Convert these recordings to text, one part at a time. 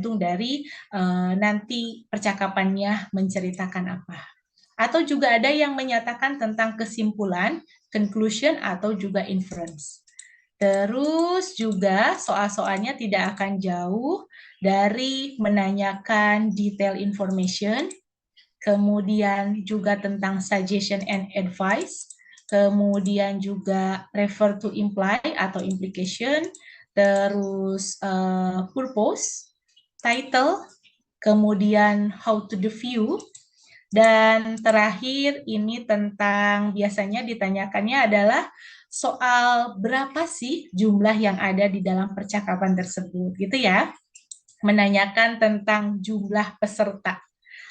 tergantung dari nanti percakapannya menceritakan apa. Atau juga ada yang menyatakan tentang kesimpulan, conclusion, atau juga inference. Terus juga soal-soalnya tidak akan jauh dari menanyakan detail information, kemudian juga tentang suggestion and advice, kemudian juga refer to imply atau implication, terus purpose, title, kemudian how to the view, dan terakhir ini tentang biasanya ditanyakannya adalah soal berapa sih jumlah yang ada di dalam percakapan tersebut gitu ya. Menanyakan tentang jumlah peserta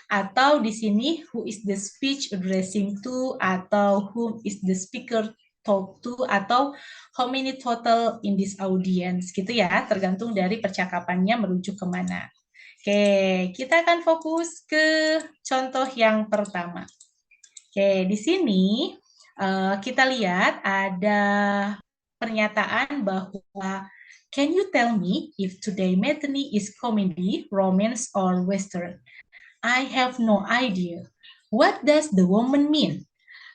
atau di sini who is the speech addressing to atau whom is the speaker talk to atau how many total in this audience gitu ya, tergantung dari percakapannya merujuk kemana. Oke, kita akan fokus ke contoh yang pertama. Oke, di sini kita lihat ada pernyataan bahwa can you tell me if today matinee is comedy, romance, or western? I have no idea. What does the woman mean?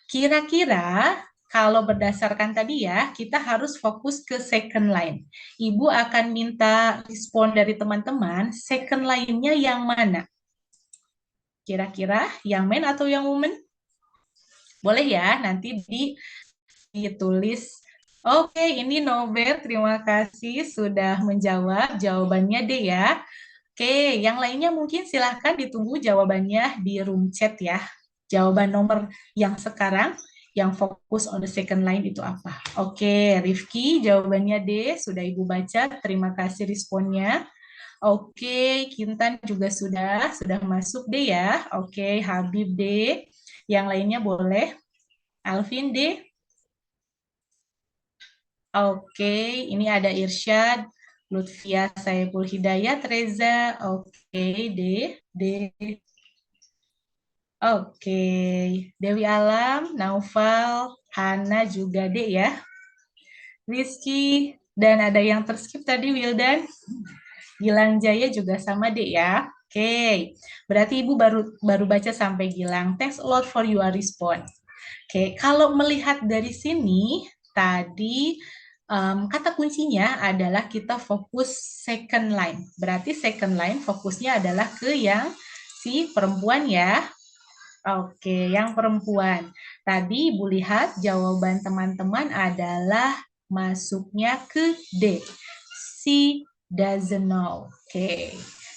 Kira-kira kalau berdasarkan tadi ya, kita harus fokus ke second line. Ibu akan minta respon dari teman-teman, second line-nya yang mana? Kira-kira yang man atau yang woman? Boleh ya, nanti ditulis. Oke, ini Nober, terima kasih sudah menjawab. Jawabannya D ya. Oke, yang lainnya mungkin silahkan ditunggu jawabannya di room chat ya. Jawaban nomor yang sekarang, yang fokus on the second line itu apa? Oke, Rifki jawabannya D, sudah Ibu baca. Terima kasih responnya. Oke, Kintan juga sudah masuk D ya. Oke, Habib D. Yang lainnya boleh. Alvin D. Oke, ini ada Irsyad, Lutfia Saiful Hidayat, Reza. Oke, D. D. Oke, Dewi Alam, Naufal, Hana juga D ya. Rizky, dan ada yang terskip tadi Wildan. Gilang Jaya juga sama D ya. Oke, berarti Ibu baru baru baca sampai Gilang. Thanks a lot for your response. Oke, kalau melihat dari sini, tadi kata kuncinya adalah kita fokus second line. Berarti second line fokusnya adalah ke yang si perempuan ya. Oke, yang perempuan. Tadi Ibu lihat jawaban teman-teman adalah masuknya ke D. She doesn't know. Oke.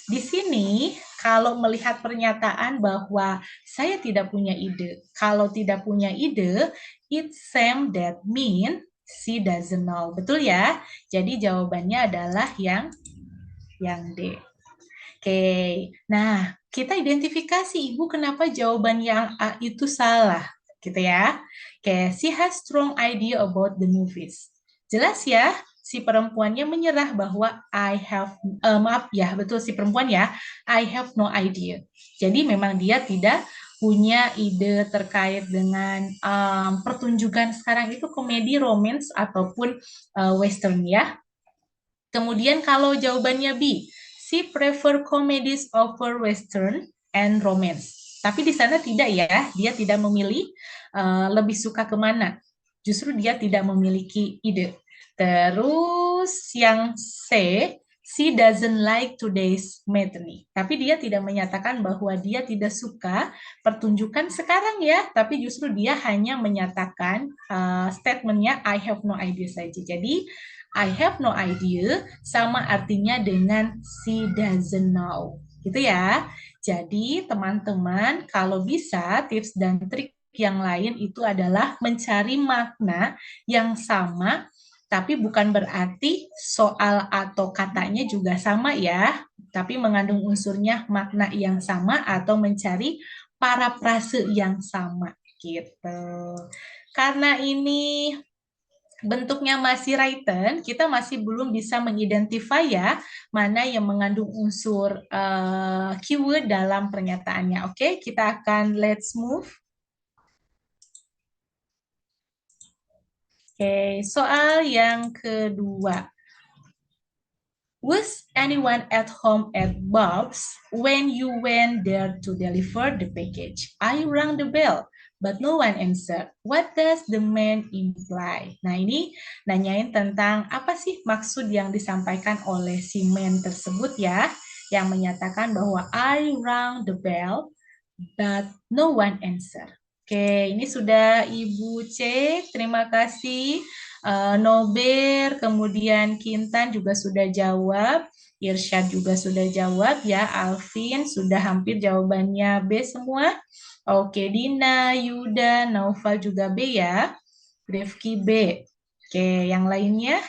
Di sini kalau melihat pernyataan bahwa saya tidak punya ide. Kalau tidak punya ide, it seems that mean she doesn't know. Betul ya? Jadi jawabannya adalah yang D. Oke, nah kita identifikasi Ibu kenapa jawaban yang A itu salah, gitu ya. Oke, she has strong idea about the movies. Jelas ya, si perempuannya menyerah bahwa maaf ya, betul si perempuan ya, I have no idea. Jadi memang dia tidak punya ide terkait dengan pertunjukan sekarang itu komedi, romance, ataupun western ya. Kemudian kalau jawabannya B, she prefer comedies over western and romance. Tapi di sana tidak ya, dia tidak memilih lebih suka kemana. Justru dia tidak memiliki ide. Terus yang C, she doesn't like today's matinee. Tapi dia tidak menyatakan bahwa dia tidak suka pertunjukan sekarang ya, tapi justru dia hanya menyatakan statementnya I have no idea saja. Jadi I have no idea sama artinya dengan she doesn't know. Gitu ya. Jadi teman-teman kalau bisa tips dan trik yang lain itu adalah mencari makna yang sama tapi bukan berarti soal atau katanya juga sama ya, tapi mengandung unsurnya makna yang sama atau mencari parafrase yang sama gitu. Karena ini bentuknya masih written, kita masih belum bisa mengidentify ya mana yang mengandung unsur keyword dalam pernyataannya. Oke, kita akan let's move. Oke, soal yang kedua. Was anyone at home at Bob's when you went there to deliver the package? I rang the bell, but no one answered. What does the man imply? Nah, ini nanyain tentang apa sih maksud yang disampaikan oleh si man tersebut ya, yang menyatakan bahwa I rang the bell, but no one answered. Oke, ini sudah Ibu cek. Terima kasih. Nober, kemudian Kintan juga sudah jawab. Irsyad juga sudah jawab ya. Alvin sudah hampir jawabannya B semua. Oke, Dina, Yuda, Naufal juga B ya. Rifki B. Oke, yang lainnya?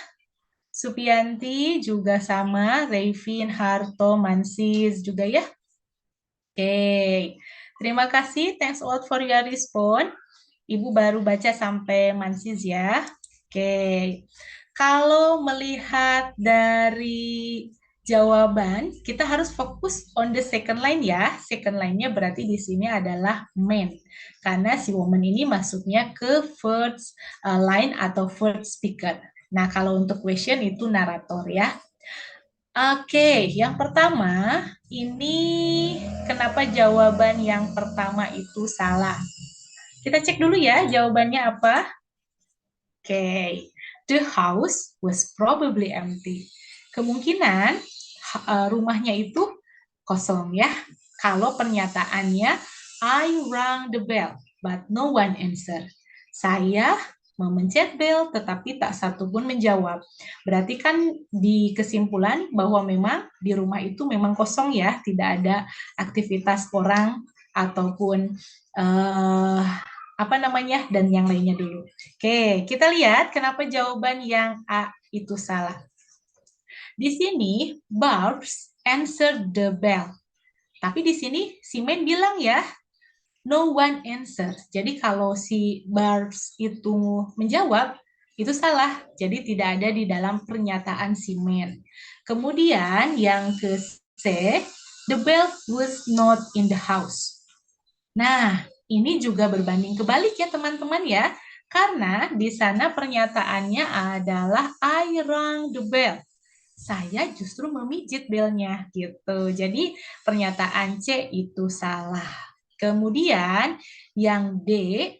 Supianti juga sama. Revin, Harto, Mansis juga ya. Oke, terima kasih. Thanks a lot for your response. Ibu baru baca sampai Mansis ya. Oke, kalau melihat dari jawaban, kita harus fokus on the second line ya. Second line-nya berarti di sini adalah man. Karena si woman ini masuknya ke first line atau first speaker. Nah, kalau untuk question itu narator ya. Oke, yang pertama, ini kenapa jawaban yang pertama itu salah? Kita cek dulu ya jawabannya apa. Oke, the house was probably empty. Kemungkinan rumahnya itu kosong ya. Kalau pernyataannya, I rang the bell, but no one answered. Saya memencet bel, tetapi tak satu pun menjawab. Berarti kan di kesimpulan bahwa memang di rumah itu memang kosong ya, tidak ada aktivitas orang ataupun apa namanya dan yang lainnya dulu. Oke, kita lihat kenapa jawaban yang A itu salah. Di sini, Barbs answered the bell. Tapi di sini si man bilang ya, no one answer. Jadi kalau si Barbs itu menjawab, itu salah. Jadi tidak ada di dalam pernyataan si man. Kemudian yang ke C, the bell was not in the house. Nah, ini juga berbanding kebalik ya teman-teman ya. Karena di sana pernyataannya adalah I rang the bell. Saya justru memijit belnya gitu. Jadi pernyataan C itu salah. Kemudian yang D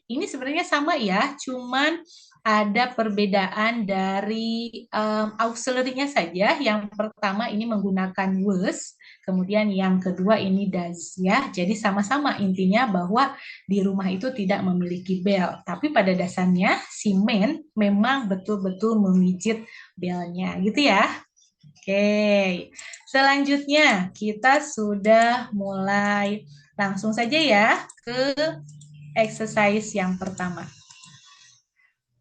ini sebenarnya sama ya, cuman ada perbedaan dari auxiliary-nya saja. Yang pertama ini menggunakan was, kemudian yang kedua ini does ya. Jadi sama-sama intinya bahwa di rumah itu tidak memiliki bel, tapi pada dasarnya si man memang betul-betul memijit belnya gitu ya. Oke, selanjutnya kita sudah mulai langsung saja ya ke exercise yang pertama.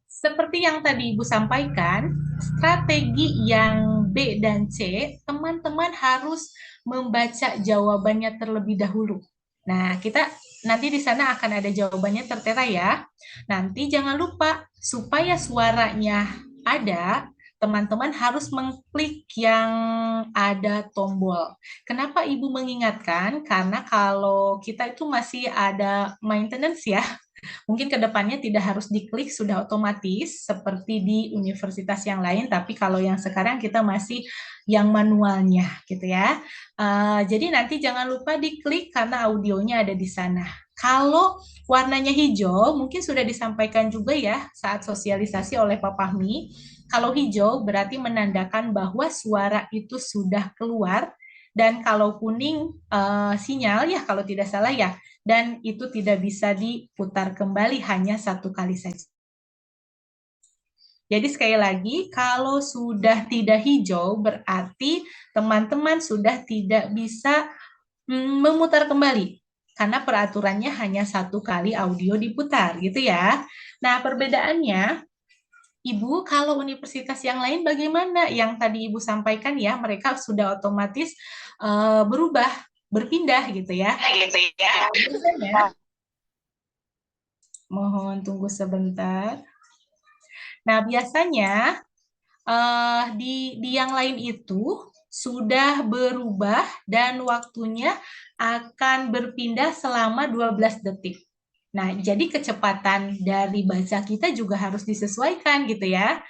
Seperti yang tadi Ibu sampaikan, strategi yang B dan C, teman-teman harus membaca jawabannya terlebih dahulu. Nah, kita nanti di sana akan ada jawabannya tertera ya. Nanti jangan lupa, supaya suaranya ada, teman-teman harus mengklik yang ada tombol. Kenapa Ibu mengingatkan? Karena kalau kita itu masih ada maintenance ya, mungkin ke depannya tidak harus diklik, sudah otomatis seperti di universitas yang lain, tapi kalau yang sekarang kita masih yang manualnya gitu ya. Jadi nanti jangan lupa diklik karena audionya ada di sana. Kalau warnanya hijau, mungkin sudah disampaikan juga ya saat sosialisasi oleh Pak Fahmi. Kalau hijau berarti menandakan bahwa suara itu sudah keluar, dan kalau kuning sinyal ya kalau tidak salah ya, dan itu tidak bisa diputar kembali, hanya satu kali saja. Jadi sekali lagi, kalau sudah tidak hijau berarti teman-teman sudah tidak bisa memutar kembali, karena peraturannya hanya satu kali audio diputar gitu ya. Nah, perbedaannya, Ibu, kalau universitas yang lain bagaimana? Yang tadi Ibu sampaikan ya, mereka sudah otomatis berubah, berpindah gitu ya. Mohon tunggu sebentar. Nah, biasanya di yang lain itu sudah berubah dan waktunya akan berpindah selama 12 detik. Nah, jadi kecepatan dari baca kita juga harus disesuaikan gitu ya.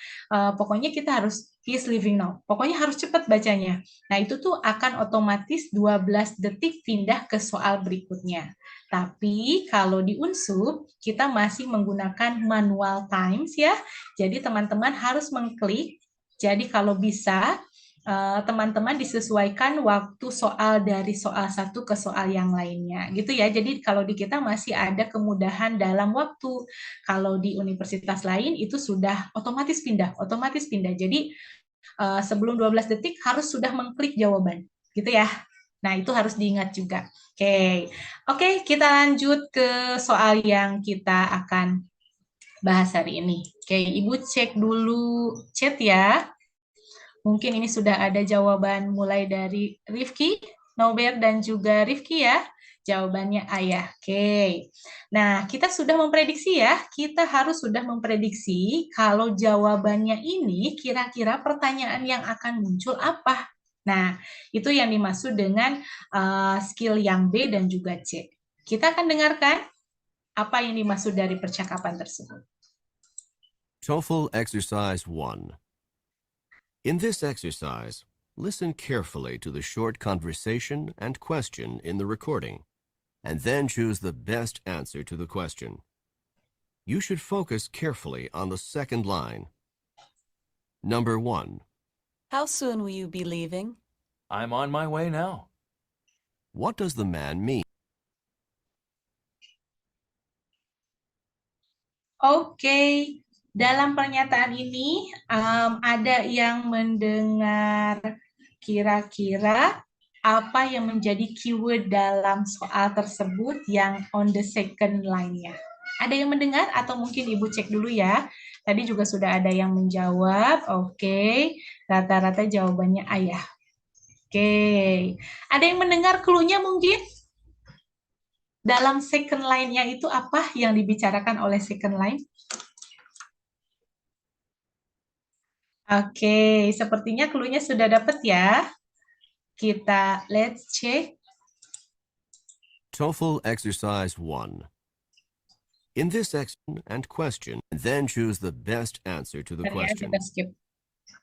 Pokoknya kita harus He's leaving now. Pokoknya harus cepat bacanya. Nah, itu tuh akan otomatis 12 detik pindah ke soal berikutnya. Tapi kalau di Unsub, kita masih menggunakan manual times ya. Jadi teman-teman harus mengklik. Jadi kalau bisa, teman-teman disesuaikan waktu soal dari soal satu ke soal yang lainnya. Gitu ya. Jadi kalau di kita masih ada kemudahan dalam waktu. Kalau di universitas lain itu sudah otomatis pindah, otomatis pindah. Jadi sebelum 12 detik harus sudah mengklik jawaban, gitu ya. Nah, itu harus diingat juga. Oke. Oke, kita lanjut ke soal yang kita akan bahas hari ini. Oke, Ibu cek dulu chat ya. Mungkin ini sudah ada jawaban mulai dari Rifki, Nober, dan juga Rifki ya. Jawabannya ayah. Oke. Nah, kita sudah memprediksi ya. Kita harus sudah memprediksi kalau jawabannya ini kira-kira pertanyaan yang akan muncul apa. Nah, itu yang dimaksud dengan skill yang B dan juga C. Kita akan dengarkan apa yang dimaksud dari percakapan tersebut. TOEFL Exercise 1. In this exercise, listen carefully to the short conversation and question in the recording, and then choose the best answer to the question. You should focus carefully on the second line. Number 1. How soon will you be leaving? I'm on my way now. What does the man mean? Oke, dalam pernyataan ini ada yang mendengar kira-kira apa yang menjadi keyword dalam soal tersebut yang on the second line-nya. Ada yang mendengar atau mungkin Ibu cek dulu ya. Tadi juga sudah ada yang menjawab. Oke, rata-rata jawabannya ayah. Oke, ada yang mendengar clue-nya mungkin? Dalam second line-nya itu apa yang dibicarakan oleh second line? Oke, sepertinya clue-nya sudah dapat ya. Kita let's check. TOEFL Exercise 1. In this exercise and question, then choose the best answer to the Tadi ya, question. kita skip.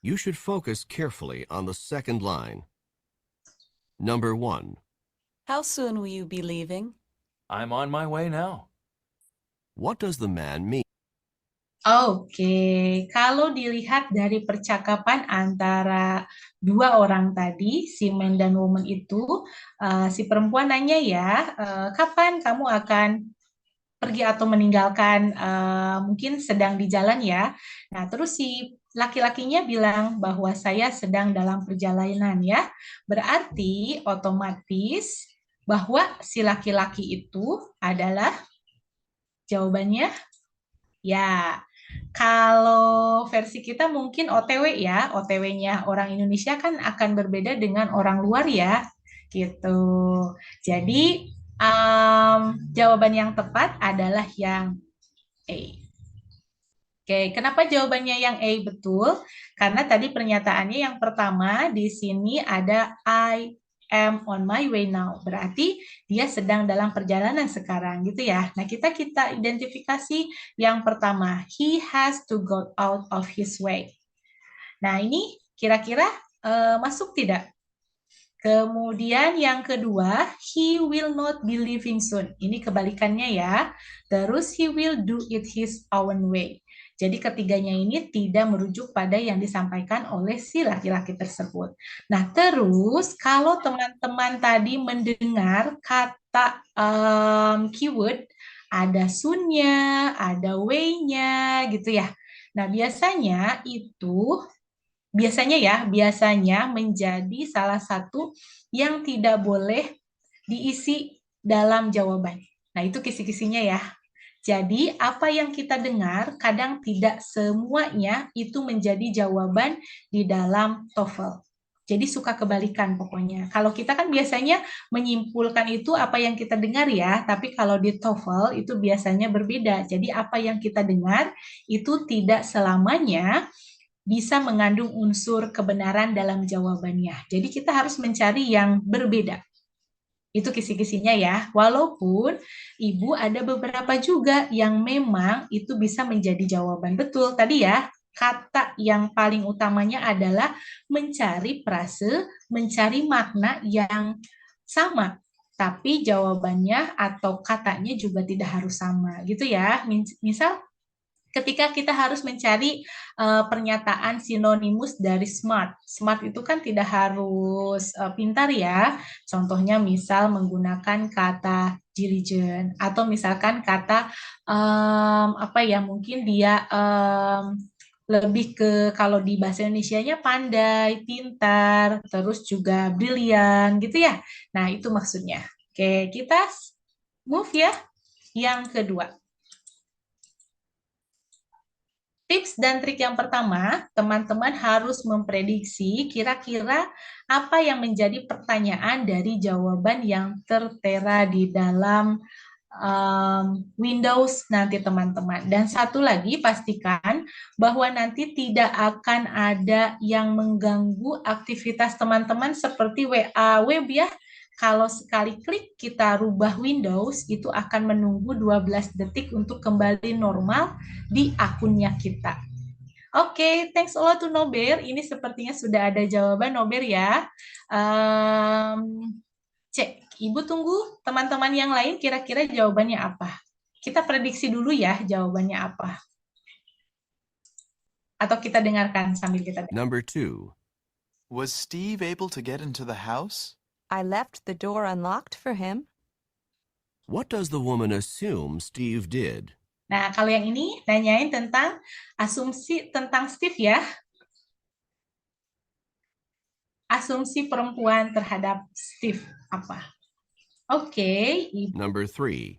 You should focus carefully on the second line. Number 1. How soon will you be leaving? I'm on my way now. What does the man mean? Oke, kalau dilihat dari percakapan antara dua orang tadi, si man dan woman itu, si perempuan nanya ya, kapan kamu akan pergi atau meninggalkan, mungkin sedang di jalan ya. Nah, terus si laki-lakinya bilang bahwa saya sedang dalam perjalanan ya. Berarti otomatis bahwa si laki-laki itu adalah jawabannya ya. Kalau versi kita mungkin OTW ya, OTW-nya orang Indonesia kan akan berbeda dengan orang luar ya, gitu. Jadi jawaban yang tepat adalah yang A. Oke, kenapa jawabannya yang A betul? Karena tadi pernyataannya yang pertama di sini ada I am on my way now. Berarti dia sedang dalam perjalanan sekarang gitu ya. Nah, kita identifikasi yang pertama, he has to go out of his way. Nah, ini kira-kira masuk tidak? Kemudian yang kedua, he will not be leaving soon. Ini kebalikannya ya. Terus he will do it his own way. Jadi ketiganya ini tidak merujuk pada yang disampaikan oleh si laki-laki tersebut. Nah, terus kalau teman-teman tadi mendengar kata keyword, ada soon-nya, ada way-nya gitu ya. Nah, biasanya menjadi salah satu yang tidak boleh diisi dalam jawaban. Nah, itu kisi-kisinya ya. Jadi, apa yang kita dengar kadang tidak semuanya itu menjadi jawaban di dalam TOEFL. Jadi suka kebalikan pokoknya. Kalau kita kan biasanya menyimpulkan itu apa yang kita dengar ya, tapi kalau di TOEFL itu biasanya berbeda. Jadi apa yang kita dengar itu tidak selamanya bisa mengandung unsur kebenaran dalam jawabannya. Jadi kita harus mencari yang berbeda. Itu kisi-kisinya ya. Walaupun Ibu ada beberapa juga yang memang itu bisa menjadi jawaban betul. Tadi ya, kata yang paling utamanya adalah mencari frase, mencari makna yang sama. Tapi jawabannya atau katanya juga tidak harus sama, gitu ya. Misal, ketika kita harus mencari pernyataan sinonimus dari smart. Smart itu kan tidak harus pintar ya. Contohnya misal menggunakan kata diligent atau misalkan kata apa ya, mungkin dia lebih ke kalau di bahasa Indonesianya pandai, pintar, terus juga brilian gitu ya. Nah, itu maksudnya. Oke, kita move ya. Yang kedua. Tips dan trik yang pertama, teman-teman harus memprediksi kira-kira apa yang menjadi pertanyaan dari jawaban yang tertera di dalam Windows nanti teman-teman. Dan satu lagi, pastikan bahwa nanti tidak akan ada yang mengganggu aktivitas teman-teman seperti WA web ya. Kalau sekali klik kita rubah Windows, itu akan menunggu 12 detik untuk kembali normal di akunnya kita. Oke, thanks a lot to Nober. Ini sepertinya sudah ada jawaban Nober ya. Cek, Ibu tunggu teman-teman yang lain kira-kira jawabannya apa. Kita prediksi dulu ya jawabannya apa. Atau kita dengarkan sambil kita dengar. Number 2. Was Steve able to get into the house? I left the door unlocked for him. What does the woman assume Steve did? Nah, kalau yang ini nanyain tentang asumsi tentang Steve ya. Asumsi perempuan terhadap Steve apa? Oke, Number 3.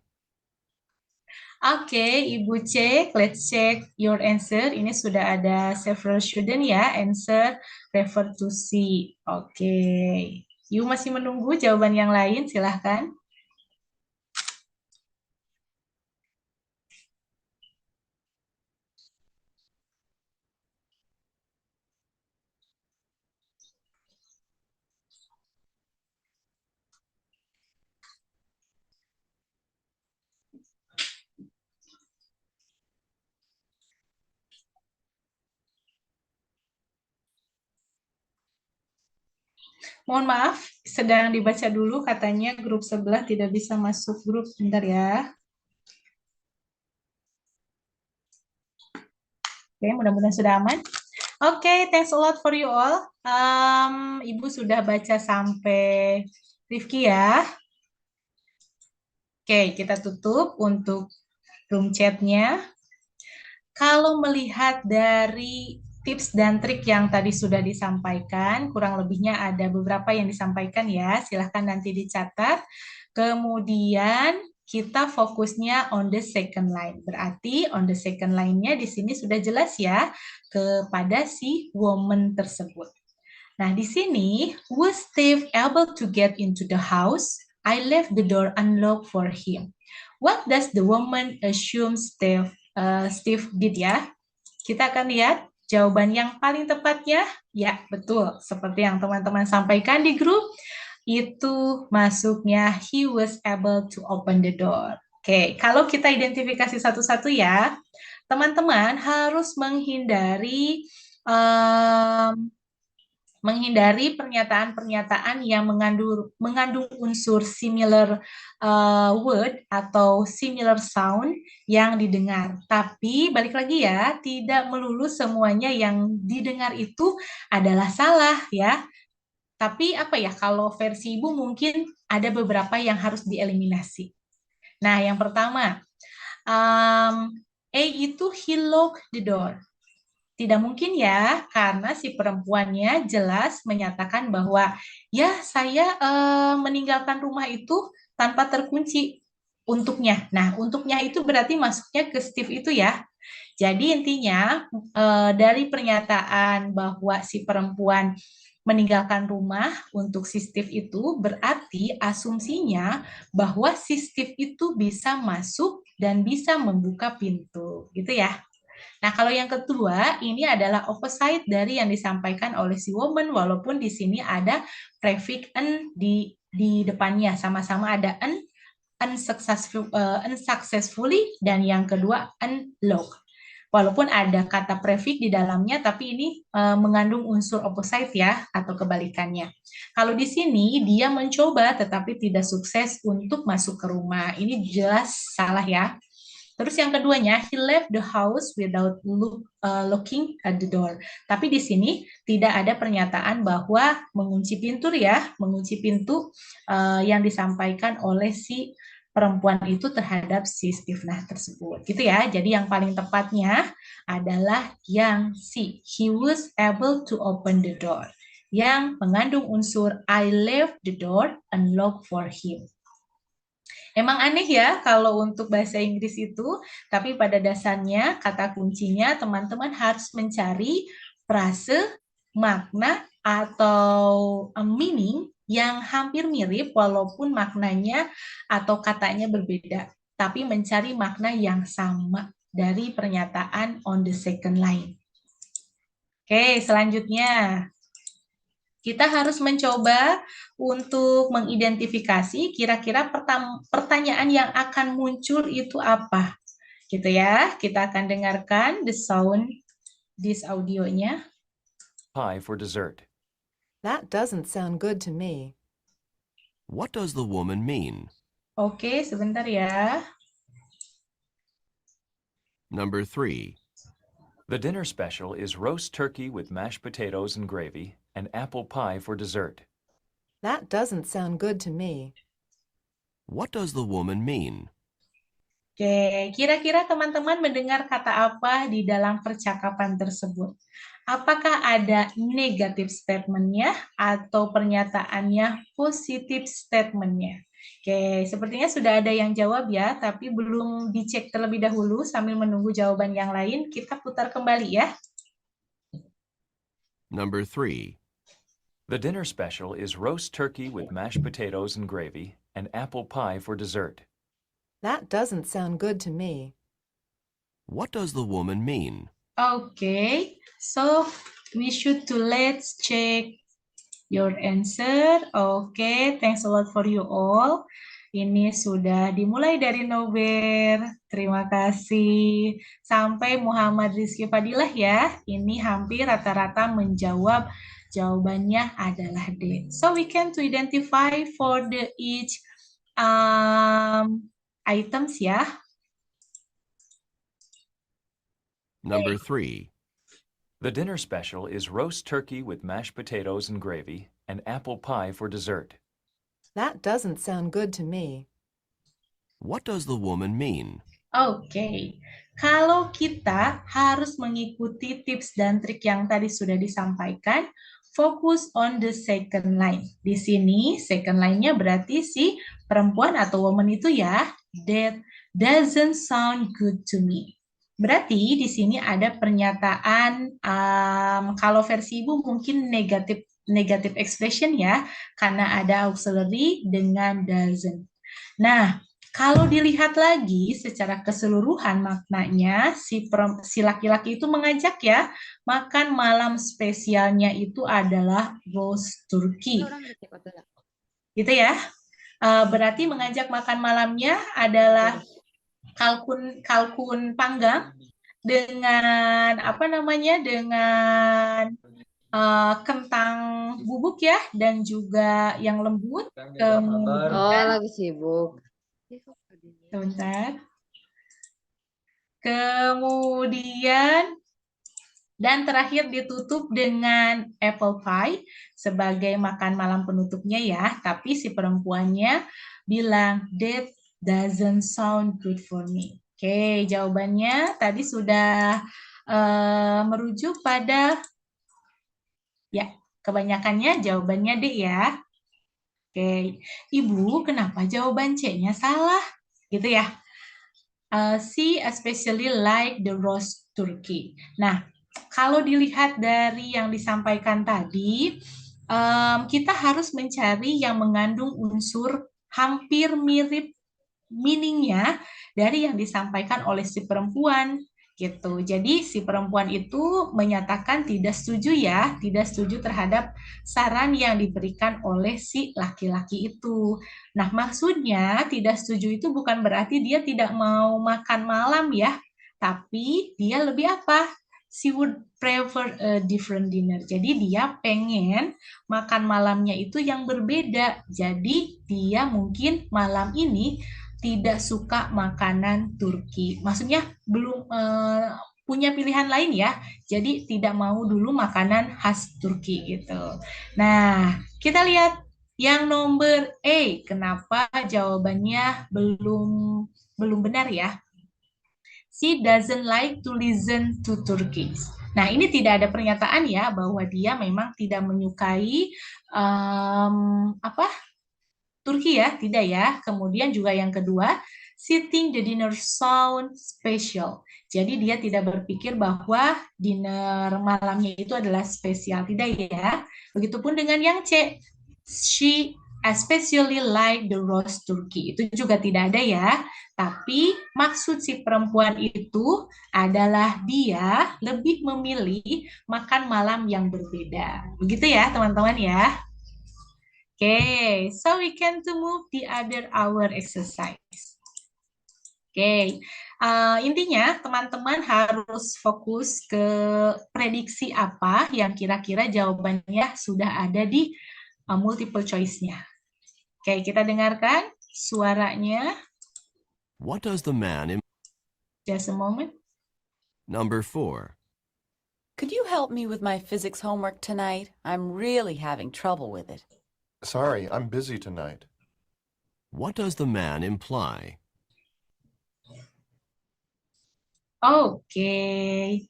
Oke, Ibu cek, let's check your answer. Ini sudah ada several student ya, answer refer to C. Oke, Ibu masih menunggu jawaban yang lain, silahkan. Mohon maaf, sedang dibaca dulu katanya grup sebelah tidak bisa masuk grup. Bentar ya. Oke, mudah-mudahan sudah aman. Oke, thanks a lot for you all. Ibu sudah baca sampai Rifki ya. Oke, kita tutup untuk room chat-nya. Kalau melihat dari tips dan trik yang tadi sudah disampaikan, kurang lebihnya ada beberapa yang disampaikan ya, silahkan nanti dicatat. Kemudian kita fokusnya on the second line. Berarti on the second line-nya di sini sudah jelas ya kepada si woman tersebut. Nah, di sini, was Steve able to get into the house? I left the door unlocked for him. What does the woman assume Steve did ya? Kita akan lihat jawaban yang paling tepatnya. Ya, betul. Seperti yang teman-teman sampaikan di grup, itu masuknya he was able to open the door. Oke, kalau kita identifikasi satu-satu ya, teman-teman harus menghindari pernyataan-pernyataan yang mengandung unsur similar word atau similar sound yang didengar. Tapi balik lagi ya, tidak melulu semuanya yang didengar itu adalah salah ya. Tapi apa ya, kalau versi Ibu mungkin ada beberapa yang harus dieliminasi. Nah, yang pertama, A itu he locked the door. Tidak mungkin ya, karena si perempuannya jelas menyatakan bahwa ya saya meninggalkan rumah itu tanpa terkunci untuknya. Nah, untuknya itu berarti masuknya ke Steve itu ya. Jadi intinya dari pernyataan bahwa si perempuan meninggalkan rumah untuk si Steve itu berarti asumsinya bahwa si Steve itu bisa masuk dan bisa membuka pintu, gitu ya. Nah, kalau yang kedua, ini adalah opposite dari yang disampaikan oleh si woman, walaupun di sini ada prefix "n" di depannya, sama-sama ada unsuccessfully, dan yang kedua unlock. Walaupun ada kata prefix di dalamnya, tapi ini mengandung unsur opposite ya, atau kebalikannya. Kalau di sini dia mencoba tetapi tidak sukses untuk masuk ke rumah. Ini jelas salah ya. Terus yang keduanya, he left the house without looking at the door. Tapi di sini tidak ada pernyataan bahwa mengunci pintu ya, mengunci pintu yang disampaikan oleh si perempuan itu terhadap si Stephen tersebut. Gitu ya. Jadi yang paling tepatnya adalah yang C. He was able to open the door. Yang mengandung unsur I left the door unlocked for him. Emang aneh ya kalau untuk bahasa Inggris itu, tapi pada dasarnya kata kuncinya teman-teman harus mencari frase, makna, atau meaning yang hampir mirip walaupun maknanya atau katanya berbeda, tapi mencari makna yang sama dari pernyataan on the second line. Oke, selanjutnya. Kita harus mencoba untuk mengidentifikasi kira-kira pertanyaan yang akan muncul itu apa. Gitu ya. Kita akan dengarkan the sound this audionya. Pie for dessert. That doesn't sound good to me. What does the woman mean? Oke, sebentar ya. Number 3. The dinner special is roast turkey with mashed potatoes and gravy and apple pie for dessert. That doesn't sound good to me. What does the woman mean? Oke, kira-kira teman-teman mendengar kata apa di dalam percakapan tersebut? Apakah ada negative statement-nya atau pernyataannya positive statement-nya? Oke, sepertinya sudah ada yang jawab ya, tapi belum dicek terlebih dahulu sambil menunggu jawaban yang lain. Kita putar kembali ya. Number 3. The dinner special is roast turkey with mashed potatoes and gravy and apple pie for dessert. That doesn't sound good to me. What does the woman mean? Okay, so let's check your answer. Okay, thanks a lot for you all. Ini sudah dimulai dari Nober. Terima kasih. Sampai Muhammad Rizky Fadilah ya. Ini hampir rata-rata menjawab, jawabannya adalah D. So we can to identify for the each items ya. Number 3. The dinner special is roast turkey with mashed potatoes and gravy and apple pie for dessert. That doesn't sound good to me. What does the woman mean? Oke, kalau kita harus mengikuti tips dan trik yang tadi sudah disampaikan, fokus on the second line. Di sini second line-nya berarti si perempuan atau woman itu ya, that doesn't sound good to me. Berarti di sini ada pernyataan, kalau versi ibu mungkin negative expression ya, karena ada auxiliary dengan doesn't. Nah, kalau dilihat lagi secara keseluruhan maknanya, si laki-laki itu mengajak ya, makan malam spesialnya itu adalah roast turkey. Gitu ya. Berarti mengajak makan malamnya adalah kalkun panggang dengan dengan kentang bubuk ya, dan juga yang lembut. Lagi sibuk. Sebentar. Kemudian dan terakhir ditutup dengan apple pie sebagai makan malam penutupnya ya. Tapi si perempuannya bilang that doesn't sound good for me. Oke, jawabannya tadi sudah merujuk pada ya, kebanyakannya jawabannya D ya. Oke, Ibu, kenapa jawaban C-nya salah? Gitu ya. She especially like the roast turkey. Nah, kalau dilihat dari yang disampaikan tadi, kita harus mencari yang mengandung unsur hampir mirip meaning-nya dari yang disampaikan oleh si perempuan. Gitu. Jadi si perempuan itu menyatakan tidak setuju ya, tidak setuju terhadap saran yang diberikan oleh si laki-laki itu. Nah, maksudnya tidak setuju itu bukan berarti dia tidak mau makan malam ya, tapi dia lebih apa? She would prefer a different dinner. Jadi dia pengen makan malamnya itu yang berbeda. Jadi dia mungkin malam ini tidak suka makanan Turki. Maksudnya belum punya pilihan lain ya. Jadi tidak mau dulu makanan khas Turki gitu. Nah, kita lihat yang nomor A. Kenapa jawabannya belum benar ya? She doesn't like to listen to Turkish. Nah, ini tidak ada pernyataan ya bahwa dia memang tidak menyukai Turki ya, tidak ya. Kemudian juga yang kedua, she think the dinner sound special. Jadi dia tidak berpikir bahwa dinner malamnya itu adalah spesial, tidak ya. Begitupun dengan yang C, she especially like the roast turkey. Itu juga tidak ada ya. Tapi maksud si perempuan itu adalah dia lebih memilih makan malam yang berbeda. Begitu ya teman-teman ya. Okay, so we can to move the other hour exercise. Okay, intinya teman-teman harus fokus ke prediksi apa yang kira-kira jawabannya sudah ada di multiple choice-nya. Oke, kita dengarkan suaranya. What does the man in Just a moment. number 4? Could you help me with my physics homework tonight? I'm really having trouble with it. Sorry, I'm busy tonight. What does the man imply? Oke.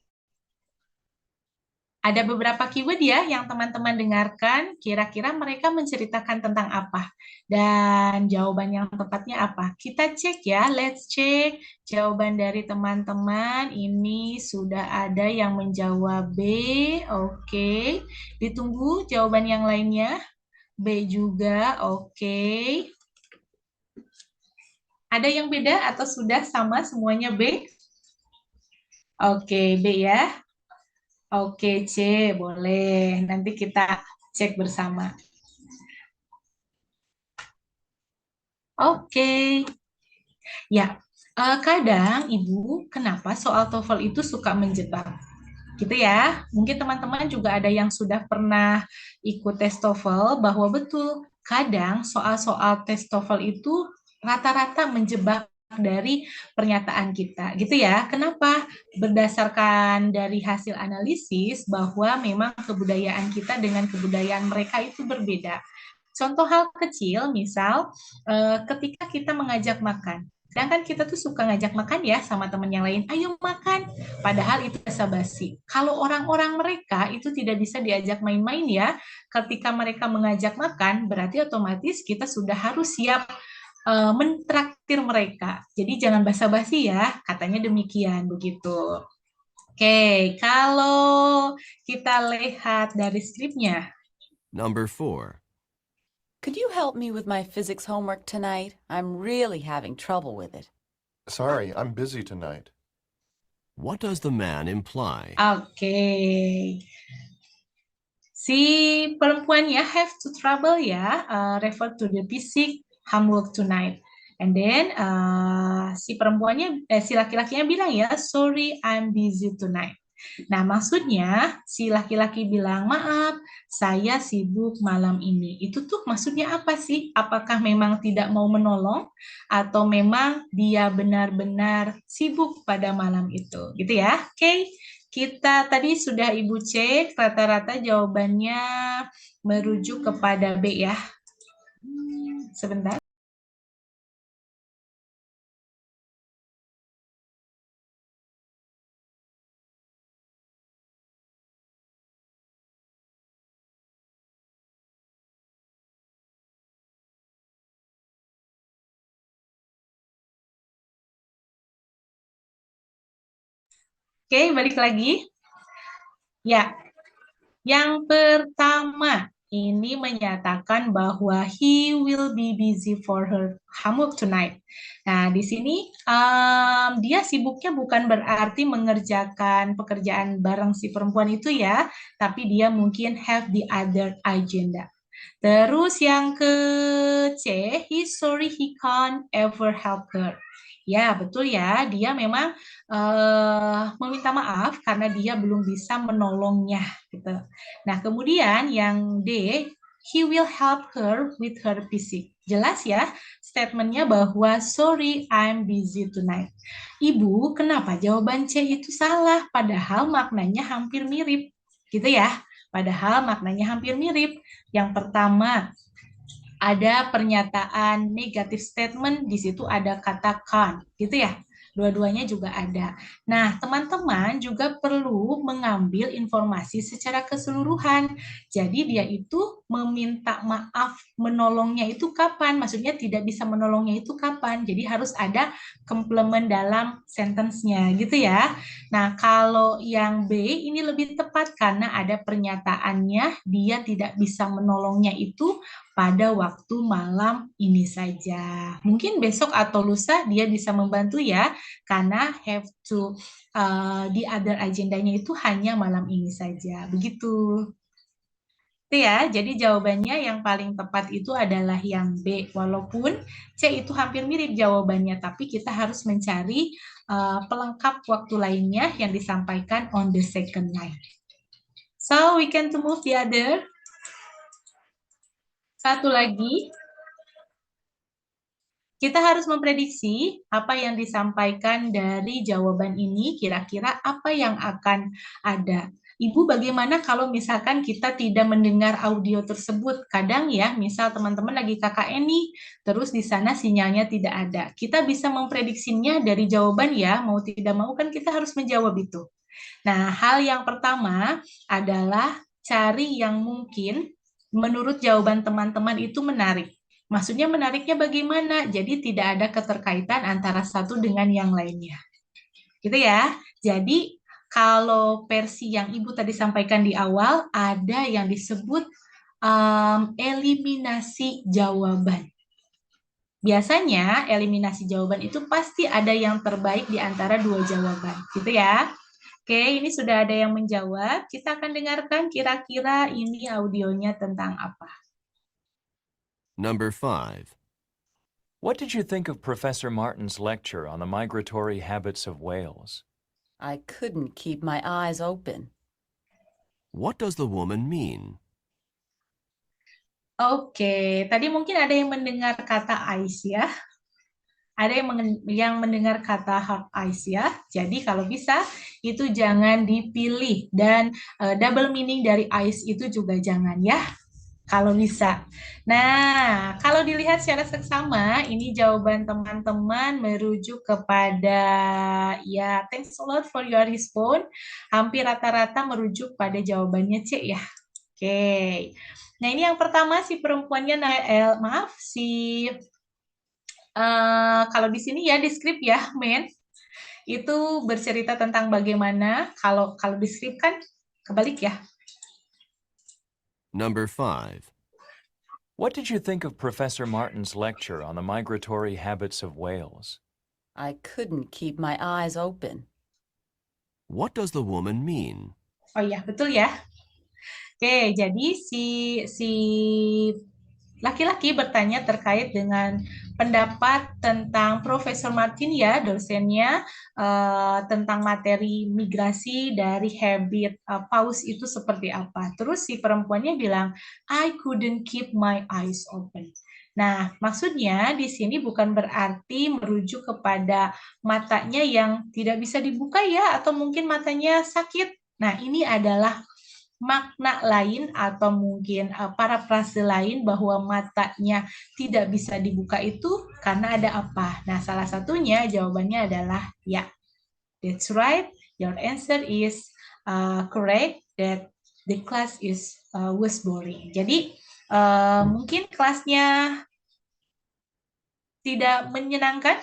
Ada beberapa keyword ya yang teman-teman dengarkan, kira-kira mereka menceritakan tentang apa. Dan jawaban yang tepatnya apa. Kita cek ya, let's check jawaban dari teman-teman. Ini sudah ada yang menjawab B, oke. Ditunggu jawaban yang lainnya. B juga, oke. Ada yang beda atau sudah sama semuanya B? Oke, B ya. Oke, C, boleh. Nanti kita cek bersama. Oke. Ya, kadang Ibu, kenapa soal TOEFL itu suka menjebak? Gitu ya. Mungkin teman-teman juga ada yang sudah pernah ikut tes TOEFL, bahwa betul, kadang soal-soal tes TOEFL itu rata-rata menjebak dari pernyataan kita, gitu ya. Kenapa? Berdasarkan dari hasil analisis bahwa memang kebudayaan kita dengan kebudayaan mereka itu berbeda. Contoh hal kecil, misal ketika kita mengajak makan. Sedangkan kita tuh suka ngajak makan ya sama teman yang lain, ayo makan. Padahal itu basa-basi. Kalau orang-orang mereka itu tidak bisa diajak main-main ya. Ketika mereka mengajak makan, berarti otomatis kita sudah harus siap mentraktir mereka. Jadi jangan basa-basi ya, katanya demikian begitu. Oke, kalau kita lihat dari skripnya. Number 4. Could you help me with my physics homework tonight? I'm really having trouble with it. Sorry, I'm busy tonight. What does the man imply? Oke. Si perempuannya have to trouble ya, refer to the basic homework tonight. And then si laki-lakinya bilang ya, sorry I'm busy tonight. Nah, maksudnya si laki-laki bilang, maaf, saya sibuk malam ini. Itu tuh maksudnya apa sih? Apakah memang tidak mau menolong atau memang dia benar-benar sibuk pada malam itu? Gitu ya. Oke. Kita tadi sudah Ibu cek, rata-rata jawabannya merujuk kepada B ya. Sebentar. Oke, balik lagi. Ya, yang pertama ini menyatakan bahwa he will be busy for her homework tonight. Nah, di sini dia sibuknya bukan berarti mengerjakan pekerjaan bareng si perempuan itu ya, tapi dia mungkin have the other agenda. Terus yang ke C, he's sorry he can't ever help her. Ya, betul ya. Dia memang meminta maaf karena dia belum bisa menolongnya gitu. Nah, kemudian yang D, he will help her with her physique. Jelas ya statementnya bahwa sorry I'm busy tonight. Ibu, kenapa jawaban C itu salah? Padahal maknanya hampir mirip. Gitu ya. Padahal maknanya hampir mirip. Yang pertama, ada pernyataan negative statement, di situ ada kata can't, gitu ya. Dua-duanya juga ada. Nah, teman-teman juga perlu mengambil informasi secara keseluruhan. Jadi dia itu meminta maaf, menolongnya itu kapan? Maksudnya tidak bisa menolongnya itu kapan? Jadi harus ada complement dalam sentence-nya, gitu ya. Nah, kalau yang B ini lebih tepat karena ada pernyataannya dia tidak bisa menolongnya itu pada waktu malam ini saja. Mungkin besok atau lusa dia bisa membantu ya, karena have to di other agendanya itu hanya malam ini saja. Begitu. Itu ya, jadi jawabannya yang paling tepat itu adalah yang B. Walaupun C itu hampir mirip jawabannya, tapi kita harus mencari pelengkap waktu lainnya yang disampaikan on the second line. So, we can to move the other. Satu lagi, kita harus memprediksi apa yang disampaikan dari jawaban ini, kira-kira apa yang akan ada. Ibu, bagaimana kalau misalkan kita tidak mendengar audio tersebut? Kadang ya, misal teman-teman lagi KKN nih, terus di sana sinyalnya tidak ada. Kita bisa memprediksinya dari jawaban ya, mau tidak mau kan kita harus menjawab itu. Nah, hal yang pertama adalah cari yang mungkin menurut jawaban teman-teman itu menarik. Maksudnya menariknya bagaimana? Jadi tidak ada keterkaitan antara satu dengan yang lainnya. Gitu ya. Jadi kalau versi yang Ibu tadi sampaikan di awal, ada yang disebut eliminasi jawaban. Biasanya eliminasi jawaban itu pasti ada yang terbaik di antara dua jawaban. Gitu ya. Oke, ini sudah ada yang menjawab. Kita akan dengarkan kira-kira ini audionya tentang apa. Number 5. What did you think of Professor Martin's lecture on the migratory habits of whales? I couldn't keep my eyes open. What does the woman mean? Oke, tadi mungkin ada yang mendengar kata eyes ya. Ada yang mendengar kata hard eyes ya. Jadi kalau bisa itu jangan dipilih. Dan double meaning dari eyes itu juga jangan ya. Kalau bisa. Nah, kalau dilihat secara seksama, ini jawaban teman-teman merujuk kepada, ya, thanks a lot for your response. Hampir rata-rata merujuk pada jawabannya C ya. Oke. Nah, ini yang pertama si perempuannya, kalau di sini ya, di skrip ya, men. Itu bercerita tentang bagaimana, kalau di skrip kan kebalik ya. Number 5. What did you think of Professor Martin's lecture on the migratory habits of whales? I couldn't keep my eyes open. What does the woman mean? Oh iya, betul ya. Oke, jadi si laki-laki bertanya terkait dengan pendapat tentang Profesor Martin ya, dosennya, tentang materi migrasi dari habit paus itu seperti apa. Terus si perempuannya bilang, I couldn't keep my eyes open. Nah, maksudnya di sini bukan berarti merujuk kepada matanya yang tidak bisa dibuka ya, atau mungkin matanya sakit. Nah, ini adalah makna lain atau mungkin parafrase lain bahwa matanya tidak bisa dibuka itu karena ada apa. Nah, salah satunya jawabannya adalah ya. That's right. Your answer is correct that the class was boring. Jadi mungkin kelasnya tidak menyenangkan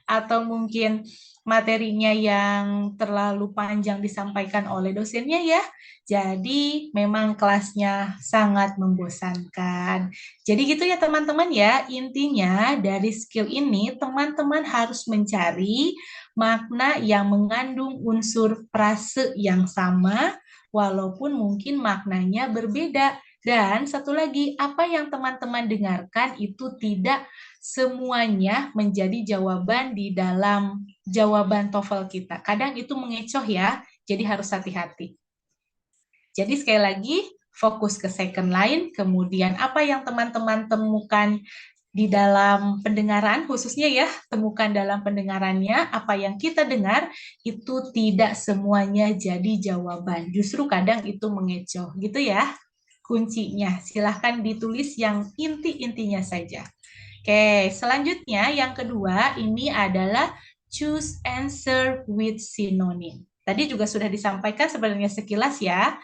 atau mungkin materinya yang terlalu panjang disampaikan oleh dosennya ya. Jadi memang kelasnya sangat membosankan. Jadi gitu ya teman-teman ya, intinya dari skill ini teman-teman harus mencari makna yang mengandung unsur frase yang sama walaupun mungkin maknanya berbeda. Dan satu lagi, apa yang teman-teman dengarkan itu tidak semuanya menjadi jawaban di dalam jawaban TOEFL kita. Kadang itu mengecoh ya, jadi harus hati-hati. Jadi sekali lagi, fokus ke second line, kemudian apa yang teman-teman temukan di dalam pendengaran, khususnya ya, temukan dalam pendengarannya, apa yang kita dengar, itu tidak semuanya jadi jawaban. Justru kadang itu mengecoh, gitu ya. Kuncinya, silahkan ditulis yang inti-intinya saja. Oke, selanjutnya yang kedua, ini adalah choose answer with synonym. Tadi juga sudah disampaikan sebenarnya sekilas ya,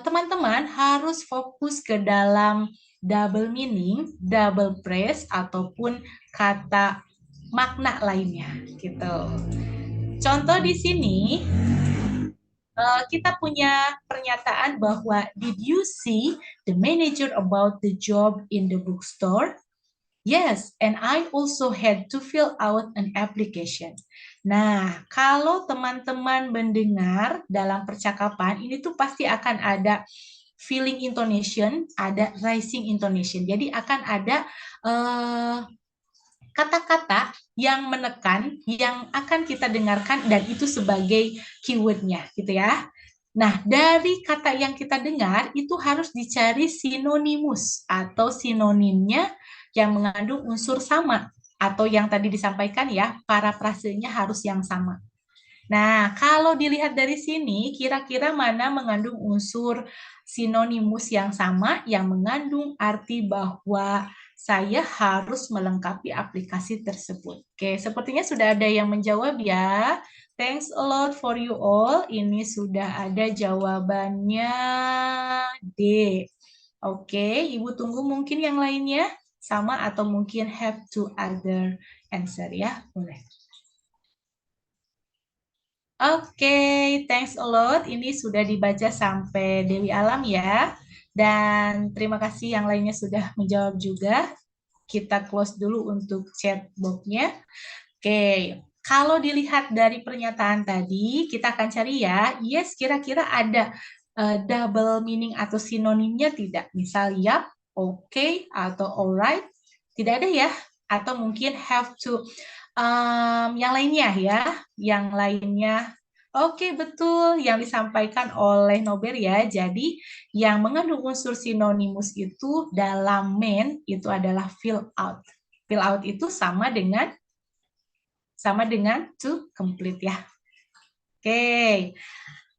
teman-teman harus fokus ke dalam double meaning, double phrase, ataupun kata makna lainnya, gitu. Contoh di sini, kita punya pernyataan bahwa did you see the manager about the job in the bookstore? Yes, and I also had to fill out an application. Nah, kalau teman-teman mendengar dalam percakapan, ini tuh pasti akan ada feeling intonation, ada rising intonation. Jadi akan ada kata-kata yang menekan, yang akan kita dengarkan, dan itu sebagai keywordnya, gitu ya. Nah, dari kata yang kita dengar, itu harus dicari sinonimus atau sinonimnya yang mengandung unsur sama. Atau yang tadi disampaikan ya, parafrasenya harus yang sama. Nah, kalau dilihat dari sini, kira-kira mana mengandung unsur sinonimus yang sama, yang mengandung arti bahwa saya harus melengkapi aplikasi tersebut. Oke, sepertinya sudah ada yang menjawab ya. Thanks a lot for you all. Ini sudah ada jawabannya D. Oke, Ibu tunggu mungkin yang lainnya sama atau mungkin have to other answer ya. Boleh. Oke, thanks a lot. Ini sudah dibaca sampai Dewi Alam ya. Dan terima kasih yang lainnya sudah menjawab juga. Kita close dulu untuk chat box-nya. Oke, kalau dilihat dari pernyataan tadi, kita akan cari ya, yes, kira-kira ada double meaning atau sinonimnya tidak? Misal, yap, okay, atau alright. Tidak ada ya? Atau mungkin have to, yang lainnya ya, yang lainnya. Oke, betul yang disampaikan oleh Nober ya. Jadi yang mengandung unsur sinonimus itu dalam main itu adalah fill out. Fill out itu sama dengan to complete ya. Oke.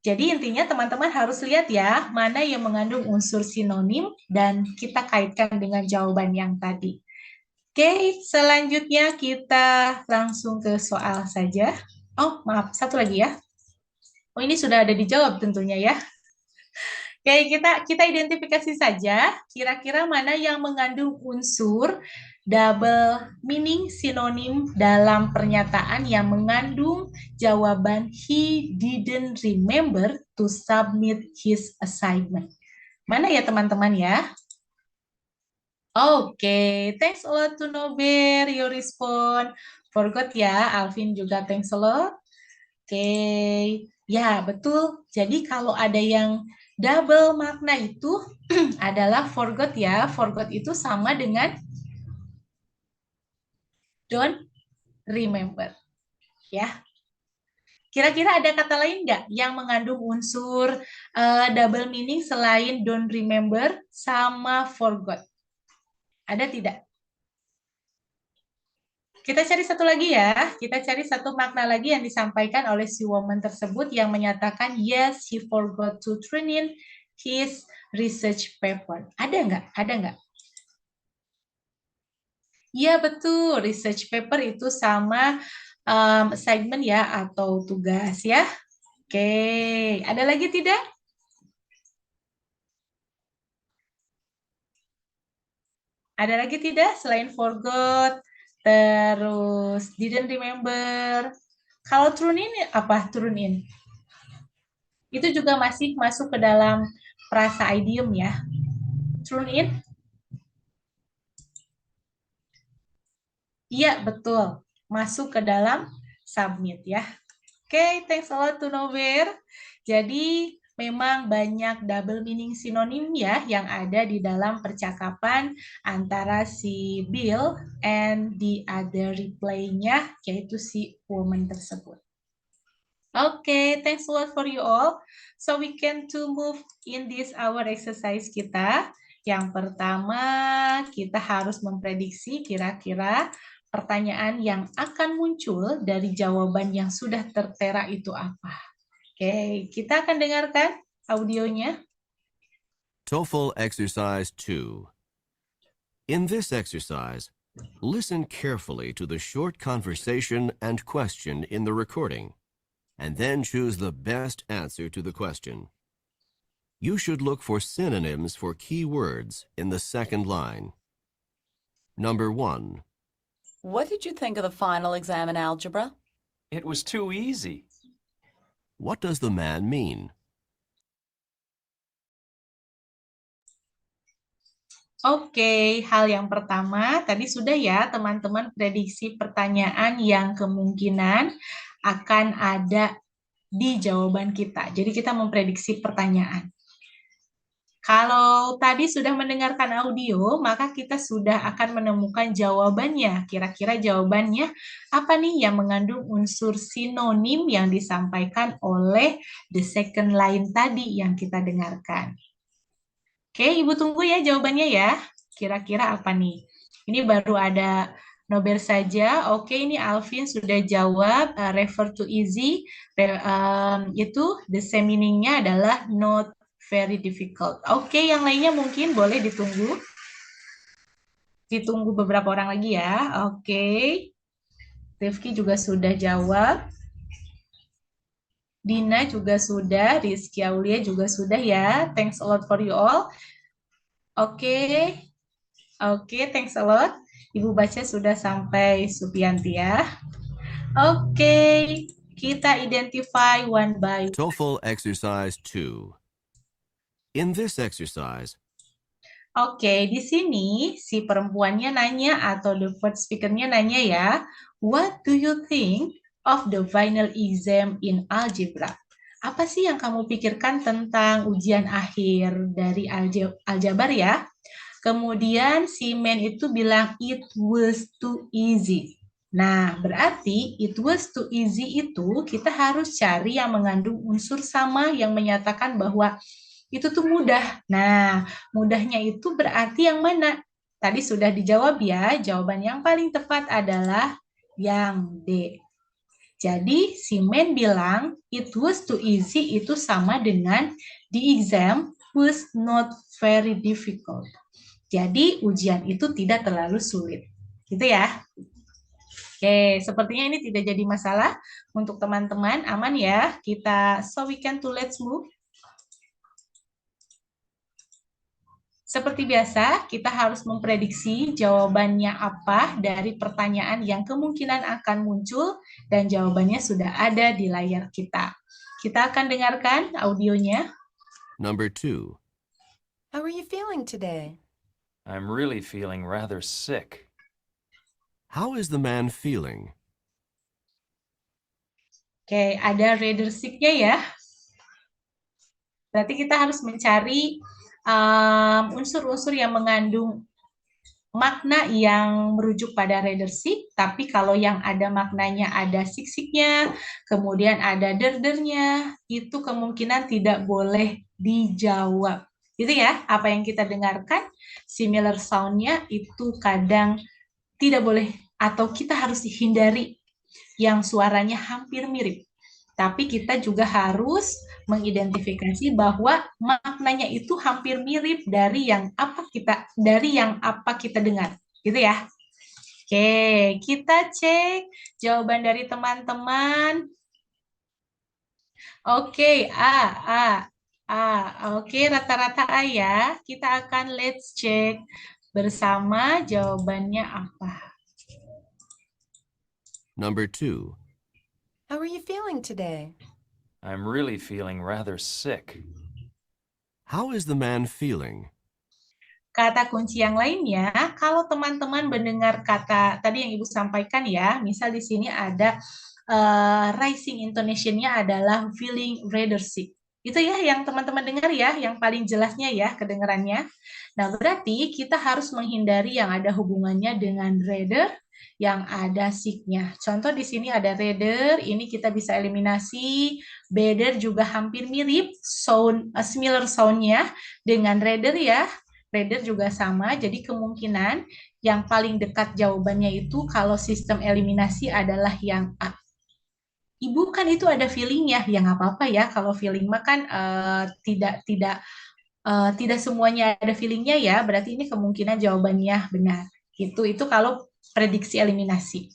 Jadi intinya teman-teman harus lihat ya, mana yang mengandung unsur sinonim dan kita kaitkan dengan jawaban yang tadi. Oke, selanjutnya kita langsung ke soal saja. Oh, maaf, satu lagi ya. Oh, ini sudah ada dijawab tentunya ya. Oke, kita identifikasi saja kira-kira mana yang mengandung unsur double meaning sinonim dalam pernyataan yang mengandung jawaban he didn't remember to submit his assignment. Mana ya teman-teman ya? Oke, thanks a lot to Nober, your response. Forgot ya, Alvin juga thanks a lot. Oke, ya betul. Jadi kalau ada yang double makna itu adalah forgot ya. Forgot itu sama dengan don't remember. Ya. Kira-kira ada kata lain nggak yang mengandung unsur double meaning selain don't remember sama forgot? Ada tidak? Kita cari satu lagi ya. Kita cari satu makna lagi yang disampaikan oleh si woman tersebut yang menyatakan yes, he forgot to turn in his research paper. Ada nggak? Ada nggak? Iya betul, research paper itu sama assignment ya atau tugas ya. Oke, ada lagi tidak? Ada lagi tidak selain forgot? Terus didn't remember. Kalau turn in apa turn in? Itu juga masih masuk ke dalam frasa idiom ya. Turn in? Iya, betul. Masuk ke dalam submit ya. Oke, thanks a lot to Nover. Jadi memang banyak double meaning sinonim ya yang ada di dalam percakapan antara si Bill and the other reply-nya, yaitu si woman tersebut. Okay, thanks a lot for you all. So we can to move in this our exercise kita. Yang pertama, kita harus memprediksi kira-kira pertanyaan yang akan muncul dari jawaban yang sudah tertera itu apa. Oke, kita akan dengarkan audionya. TOEFL Exercise 2. In this exercise, listen carefully to the short conversation and question in the recording, and then choose the best answer to the question. You should look for synonyms for key words in the second line. Number 1. What did you think of the final exam in algebra? It was too easy. What does the man mean? Oke, hal yang pertama tadi sudah ya teman-teman prediksi pertanyaan yang kemungkinan akan ada di jawaban kita. Jadi kita memprediksi pertanyaan. Kalau tadi sudah mendengarkan audio, maka kita sudah akan menemukan jawabannya. Kira-kira jawabannya apa nih yang mengandung unsur sinonim yang disampaikan oleh the second line tadi yang kita dengarkan. Oke, Ibu tunggu ya jawabannya ya. Kira-kira apa nih? Ini baru ada Nober saja. Oke, ini Alvin sudah jawab. Refer to easy. Itu the same meaning-nya adalah not very difficult. Oke, yang lainnya mungkin boleh ditunggu. Ditunggu beberapa orang lagi ya. Oke. Rifki juga sudah jawab. Dina juga sudah. Rizky Aulia juga sudah ya. Thanks a lot for you all. Oke. Oke, thanks a lot. Ibu baca sudah sampai Supianti ya. Oke. Kita identify one by one. TOEFL Exercise 2. In this exercise, Oke, di sini si perempuannya nanya atau the first speaker-nya nanya ya, what do you think of the final exam in algebra? Apa sih yang kamu pikirkan tentang ujian akhir dari aljabar ya? Kemudian si man itu bilang it was too easy. Nah, berarti it was too easy itu kita harus cari yang mengandung unsur sama yang menyatakan bahwa itu tuh mudah. Nah, mudahnya itu berarti yang mana? Tadi sudah dijawab ya, jawaban yang paling tepat adalah yang D. Jadi, si man bilang, it was too easy itu sama dengan the exam was not very difficult. Jadi, ujian itu tidak terlalu sulit. Gitu ya. Oke, sepertinya ini tidak jadi masalah untuk teman-teman. Aman ya? So we can to let's move. Seperti biasa, kita harus memprediksi jawabannya apa dari pertanyaan yang kemungkinan akan muncul dan jawabannya sudah ada di layar kita. Kita akan dengarkan audionya. Number 2. How are you feeling today? I'm really feeling rather sick. How is the man feeling? Oke, ada rather sick-nya ya. Berarti kita harus mencari unsur-unsur yang mengandung makna yang merujuk pada rather sick, tapi kalau yang ada maknanya ada sick-sicknya, kemudian ada derdernya, itu kemungkinan tidak boleh dijawab. Gitu ya, apa yang kita dengarkan, similar sound-nya itu kadang tidak boleh, atau kita harus hindari yang suaranya hampir mirip. Tapi kita juga harus mengidentifikasi bahwa maknanya itu hampir mirip dari yang apa kita dengar, gitu ya. Oke, kita cek jawaban dari teman-teman. Oke, A. Oke, rata-rata A ya. Kita akan let's check bersama jawabannya apa. Number 2. How are you feeling today? I'm really feeling rather sick. How is the man feeling? Kata kunci yang lainnya, kalau teman-teman mendengar kata tadi yang Ibu sampaikan ya, misal di sini ada rising intonation-nya adalah feeling rather sick. Itu ya yang teman-teman dengar ya, yang paling jelasnya ya kedengarannya. Nah, berarti kita harus menghindari yang ada hubungannya dengan rather, yang ada sig-nya. Contoh di sini ada rather, ini kita bisa eliminasi. Better juga hampir mirip, sound, similar sound-nya dengan rather ya. Rather juga sama, jadi kemungkinan yang paling dekat jawabannya itu kalau sistem eliminasi adalah yang A. Ibu kan itu ada feeling ya nggak apa-apa ya kalau feeling mah kan tidak semuanya ada feelingnya ya, berarti ini kemungkinan jawabannya benar. Itu kalau prediksi eliminasi.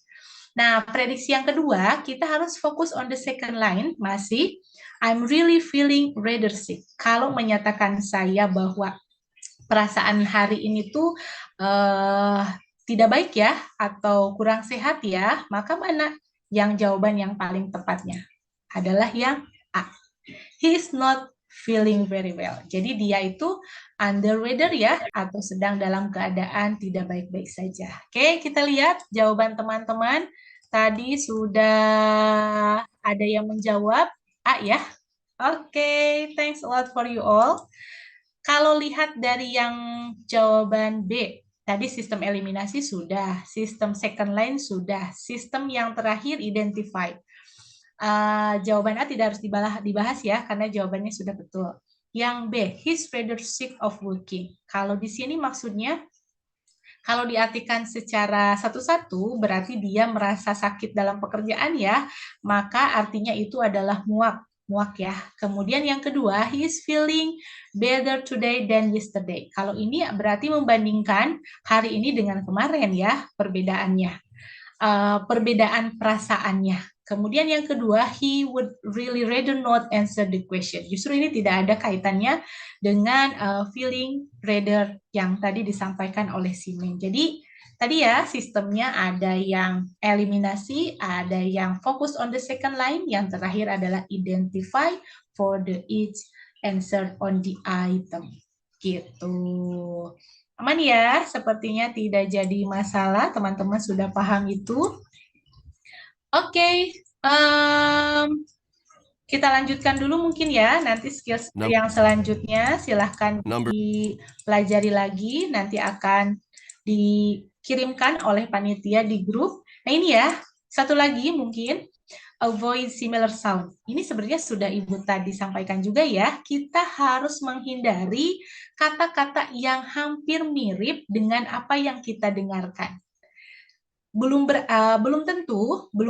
Nah, prediksi yang kedua, kita harus fokus on the second line, masih I'm really feeling rather sick. Kalau menyatakan saya bahwa perasaan hari ini tuh tidak baik ya, atau kurang sehat ya, maka mana yang jawaban yang paling tepatnya? Adalah yang A. He is not feeling very well. Jadi dia itu under weather ya, atau sedang dalam keadaan tidak baik-baik saja. Oke, kita lihat jawaban teman-teman. Tadi sudah ada yang menjawab A ya. Oke, thanks a lot for you all. Kalau lihat dari yang jawaban B, tadi sistem eliminasi sudah, sistem second line sudah, sistem yang terakhir identify. Jawaban A tidak harus dibahas ya, karena jawabannya sudah betul. Yang B, he's rather sick of working. Kalau di sini maksudnya, kalau diartikan secara satu-satu, berarti dia merasa sakit dalam pekerjaan ya, maka artinya itu adalah muak ya. Kemudian yang kedua, he is feeling better today than yesterday. Kalau ini berarti membandingkan hari ini dengan kemarin ya, perbedaannya. Perbedaan perasaannya. Kemudian yang kedua, he would really rather not answer the question. Justru ini tidak ada kaitannya dengan feeling rather yang tadi disampaikan oleh Simen. Jadi tadi ya sistemnya ada yang eliminasi, ada yang fokus on the second line, yang terakhir adalah identify for the each answer on the item. Gitu. Aman ya, sepertinya tidak jadi masalah, teman-teman sudah paham itu. Oke, kita lanjutkan dulu mungkin ya, nanti skill yang selanjutnya silahkan dipelajari lagi, nanti akan dikirimkan oleh panitia di grup. Nah ini ya, satu lagi mungkin, avoid similar sound. Ini sebenarnya sudah Ibu tadi sampaikan juga ya, kita harus menghindari kata-kata yang hampir mirip dengan apa yang kita dengarkan. Belum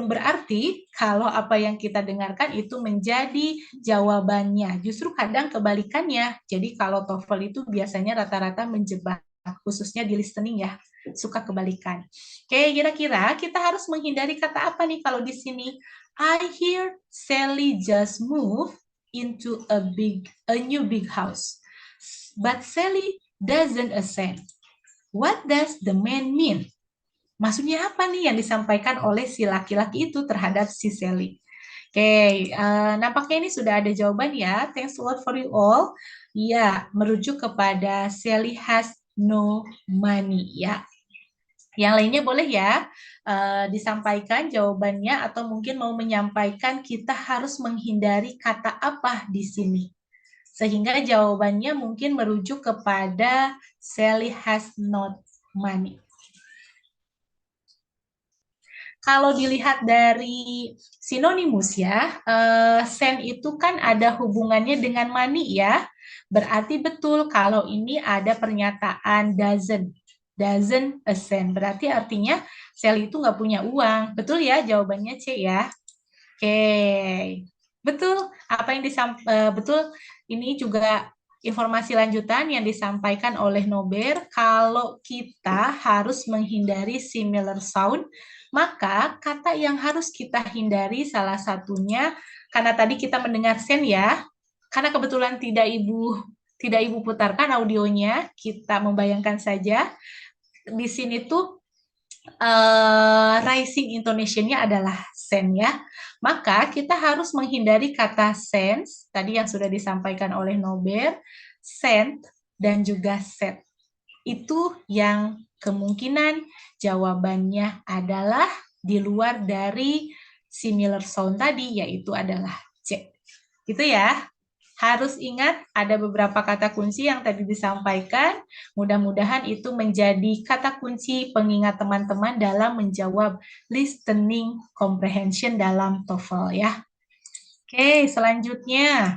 berarti kalau apa yang kita dengarkan itu menjadi jawabannya. Justru kadang kebalikannya. Jadi kalau TOEFL itu biasanya rata-rata menjebak, khususnya di listening ya, suka kebalikan. Oke, kira-kira kita harus menghindari kata apa nih kalau di sini? I hear Sally just moved into a new big house. But Sally doesn't assent. What does the man mean? Maksudnya apa nih yang disampaikan oleh si laki-laki itu terhadap si Sally? Oke, nampaknya ini sudah ada jawaban ya. Thanks a lot for you all. Ya, merujuk kepada Sally has no money ya. Yang lainnya boleh ya disampaikan jawabannya atau mungkin mau menyampaikan kita harus menghindari kata apa di sini. Sehingga jawabannya mungkin merujuk kepada Sally has not money. Kalau dilihat dari sinonimus ya, sen itu kan ada hubungannya dengan money ya. Berarti betul kalau ini ada pernyataan doesn't assent. Berarti artinya Sally itu nggak punya uang. Betul ya jawabannya C ya. Oke, betul. Apa yang betul ini juga informasi lanjutan yang disampaikan oleh Nober. Kalau kita harus menghindari similar sound, maka kata yang harus kita hindari salah satunya, karena tadi kita mendengar sen ya, karena kebetulan tidak ibu putarkan audionya, kita membayangkan saja di sini tuh rising intonation-nya adalah sen ya. Maka kita harus menghindari kata sense, tadi yang sudah disampaikan oleh Nober, sent, dan juga set. Itu yang kemungkinan jawabannya adalah di luar dari similar sound tadi, yaitu adalah C. Gitu ya. Harus ingat ada beberapa kata kunci yang tadi disampaikan. Mudah-mudahan itu menjadi kata kunci pengingat teman-teman dalam menjawab listening comprehension dalam TOEFL ya. Oke, selanjutnya.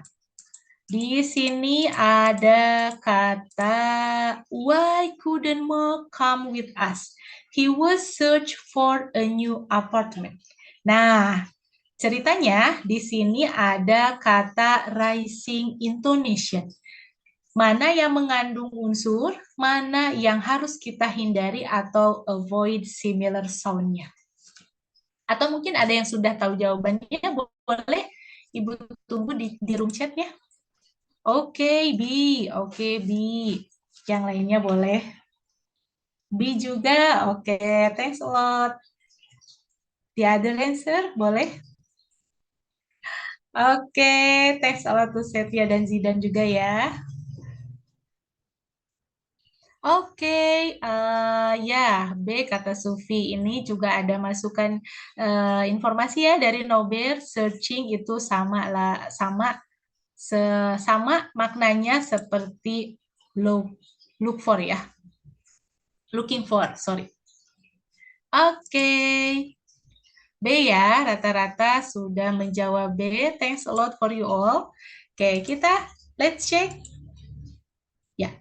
Di sini ada kata why couldn't Mark come with us? He was search for a new apartment. Nah, ceritanya di sini ada kata rising intonation. Mana yang mengandung unsur, mana yang harus kita hindari atau avoid similar sound-nya. Atau mungkin ada yang sudah tahu jawabannya, boleh Ibu tunggu di room chat-nya. Oke, B. Oke, B. Yang lainnya boleh. B juga. Oke, thanks a lot. The other answer, boleh? Oke, thanks a lot to Setia dan Zidan juga ya. Oke, ya, B kata Sufi. Ini juga ada masukan informasi ya dari Nober. Searching itu sama lah, sama maknanya seperti look for ya. Looking for, sorry. Oke. B ya, rata-rata sudah menjawab B. Thanks a lot for you all. Oke, let's check. Ya.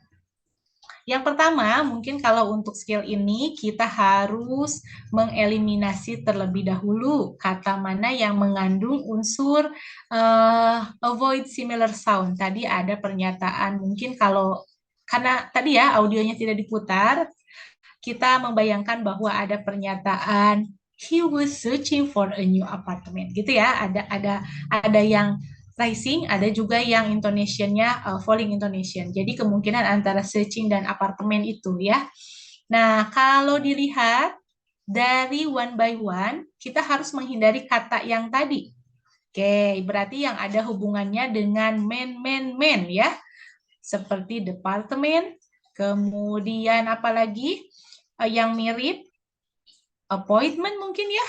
Yang pertama, mungkin kalau untuk skill ini kita harus mengeliminasi terlebih dahulu kata mana yang mengandung unsur avoid similar sound. Tadi ada pernyataan mungkin karena tadi ya audionya tidak diputar, kita membayangkan bahwa ada pernyataan he was searching for a new apartment gitu ya. Ada yang rising, ada juga yang intonation-nya falling intonation. Jadi kemungkinan antara searching dan apartemen itu ya. Nah, kalau dilihat dari one by one, kita harus menghindari kata yang tadi. Oke, berarti yang ada hubungannya dengan man ya. Seperti department, kemudian apalagi yang mirip appointment mungkin ya.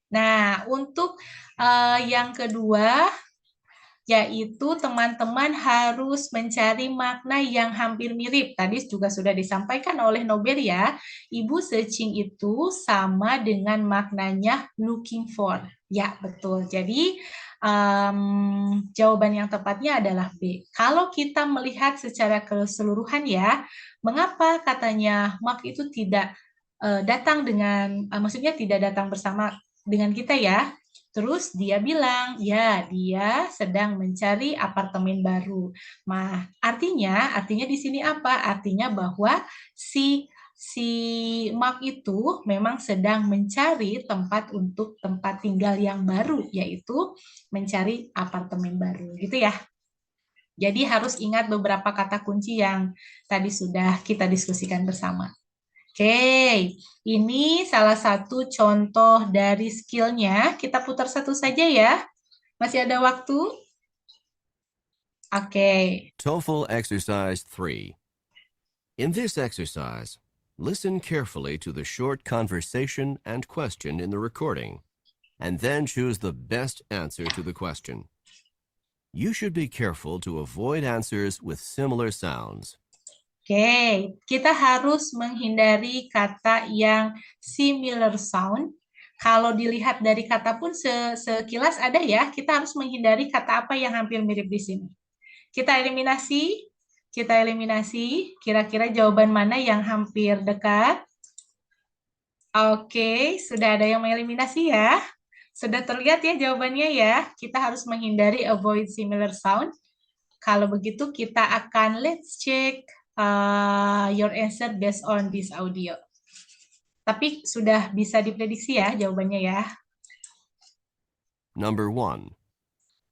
Nah, untuk yang kedua, yaitu teman-teman harus mencari makna yang hampir mirip. Tadi juga sudah disampaikan oleh Nobel ya, Ibu searching itu sama dengan maknanya looking for. Ya, betul. Jadi, jawaban yang tepatnya adalah B. Kalau kita melihat secara keseluruhan ya, mengapa katanya Mark itu tidak datang maksudnya tidak datang bersama dengan kita ya. Terus dia bilang, ya dia sedang mencari apartemen baru. Nah, artinya di sini apa? Artinya bahwa si Mark itu memang sedang mencari tempat tinggal yang baru, yaitu mencari apartemen baru, gitu ya. Jadi harus ingat beberapa kata kunci yang tadi sudah kita diskusikan bersama. Oke, ini salah satu contoh dari skillnya. Kita putar satu saja ya. Masih ada waktu? Oke. TOEFL Exercise 3. In this exercise, listen carefully to the short conversation and question in the recording, and then choose the best answer to the question. You should be careful to avoid answers with similar sounds. Oke, kita harus menghindari kata yang similar sound. Kalau dilihat dari kata pun sekilas ada ya, kita harus menghindari kata apa yang hampir mirip di sini. Kita eliminasi, kira-kira jawaban mana yang hampir dekat. Oke, sudah ada yang mengeliminasi ya. Sudah terlihat ya jawabannya ya. Kita harus menghindari avoid similar sound. Kalau begitu kita akan let's check your answer based on this audio. Tapi sudah bisa diprediksi ya jawabannya ya. Number 1.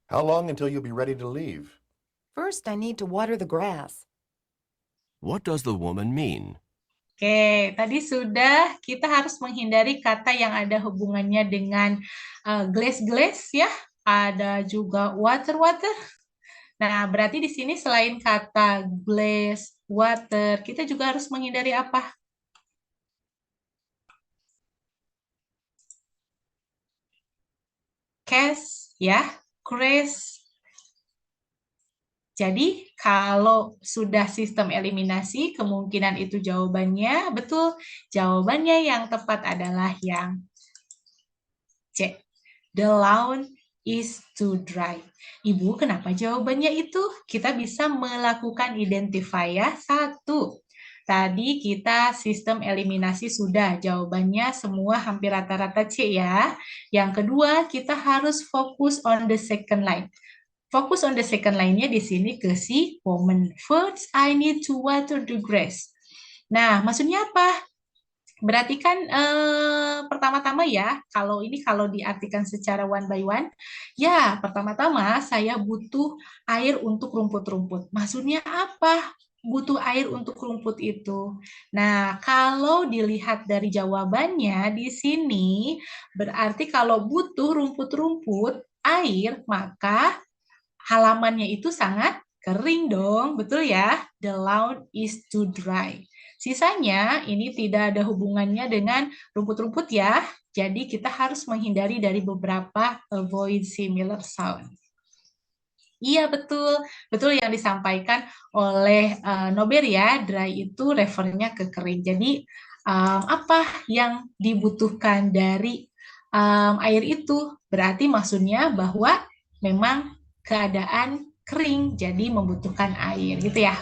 How long until you'll be ready to leave? First, I need to water the grass. What does the woman mean? Oke, tadi sudah kita harus menghindari kata yang ada hubungannya dengan glass ya. Ada juga water. Nah, berarti di sini selain kata glass, water, kita juga harus menghindari apa? Cast, ya, crash, Jadi kalau sudah sistem eliminasi, kemungkinan itu jawabannya betul. Jawabannya yang tepat adalah yang C. The lawn is too dry. Ibu, kenapa jawabannya itu? Kita bisa melakukan identify ya. 1. Tadi kita sistem eliminasi sudah. Jawabannya semua hampir rata-rata C ya. Yang kedua, kita harus fokus on the second line. Fokus on the second line-nya di sini ke si woman. First, I need to water the grass. Nah, maksudnya apa? Berarti kan pertama-tama ya, kalau diartikan secara one by one, ya pertama-tama saya butuh air untuk rumput-rumput. Maksudnya apa? Butuh air untuk rumput itu. Nah, kalau dilihat dari jawabannya di sini, berarti kalau butuh rumput-rumput air, maka halamannya itu sangat kering dong, betul ya? The lawn is too dry. Sisanya ini tidak ada hubungannya dengan rumput-rumput ya. Jadi kita harus menghindari dari beberapa avoid similar sound. Iya betul, betul yang disampaikan oleh Nober ya, dry itu refernya ke kering. Jadi apa yang dibutuhkan dari air itu? Berarti maksudnya bahwa memang keadaan kering, jadi membutuhkan air gitu ya.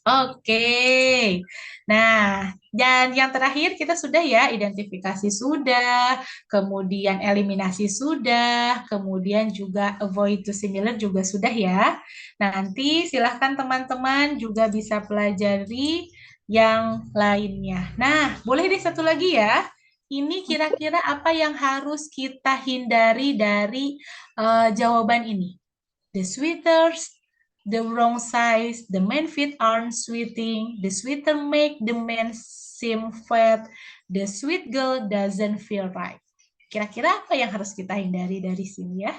Oke, nah dan yang terakhir kita sudah ya identifikasi sudah, kemudian eliminasi sudah, kemudian juga avoid to similar juga sudah ya. Nah, nanti silahkan teman-teman juga bisa pelajari yang lainnya. Nah, boleh deh satu lagi ya. Ini kira-kira apa yang harus kita hindari dari jawaban ini? The sweaters, the wrong size, the men feet aren't sweating, the sweater make the men seem fat, the sweet girl doesn't feel right. Kira-kira apa yang harus kita hindari dari sini ya?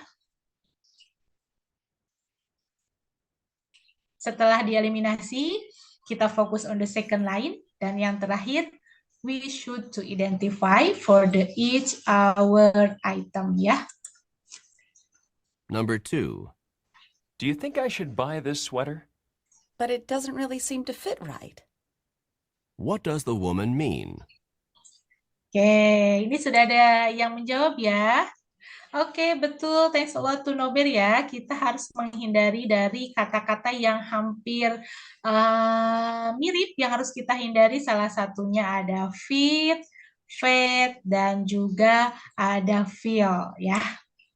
Setelah dieliminasi, kita fokus on the second line, dan yang terakhir, we should to identify for the each our item ya. Number 2. Do you think I should buy this sweater? But it doesn't really seem to fit right. What does the woman mean? Oke, ini sudah ada yang menjawab ya. Oke, betul. Thanks a lot to Nober ya. Kita harus menghindari dari kata-kata yang hampir mirip. Yang harus kita hindari salah satunya ada fit, fat, dan juga ada feel ya.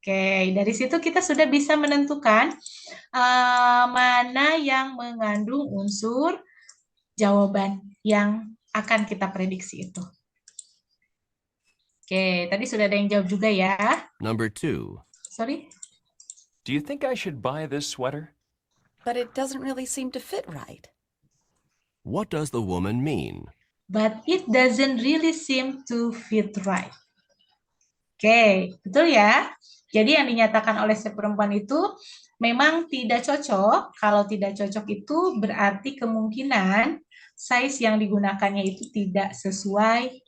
Oke, dari situ kita sudah bisa menentukan mana yang mengandung unsur jawaban yang akan kita prediksi itu. Oke, tadi sudah ada yang jawab juga ya. Number 2. Sorry. Do you think I should buy this sweater? But it doesn't really seem to fit right. What does the woman mean? But it doesn't really seem to fit right. Oke, betul ya. Jadi yang dinyatakan oleh si perempuan itu memang tidak cocok. Kalau tidak cocok itu berarti kemungkinan size yang digunakannya itu tidak sesuai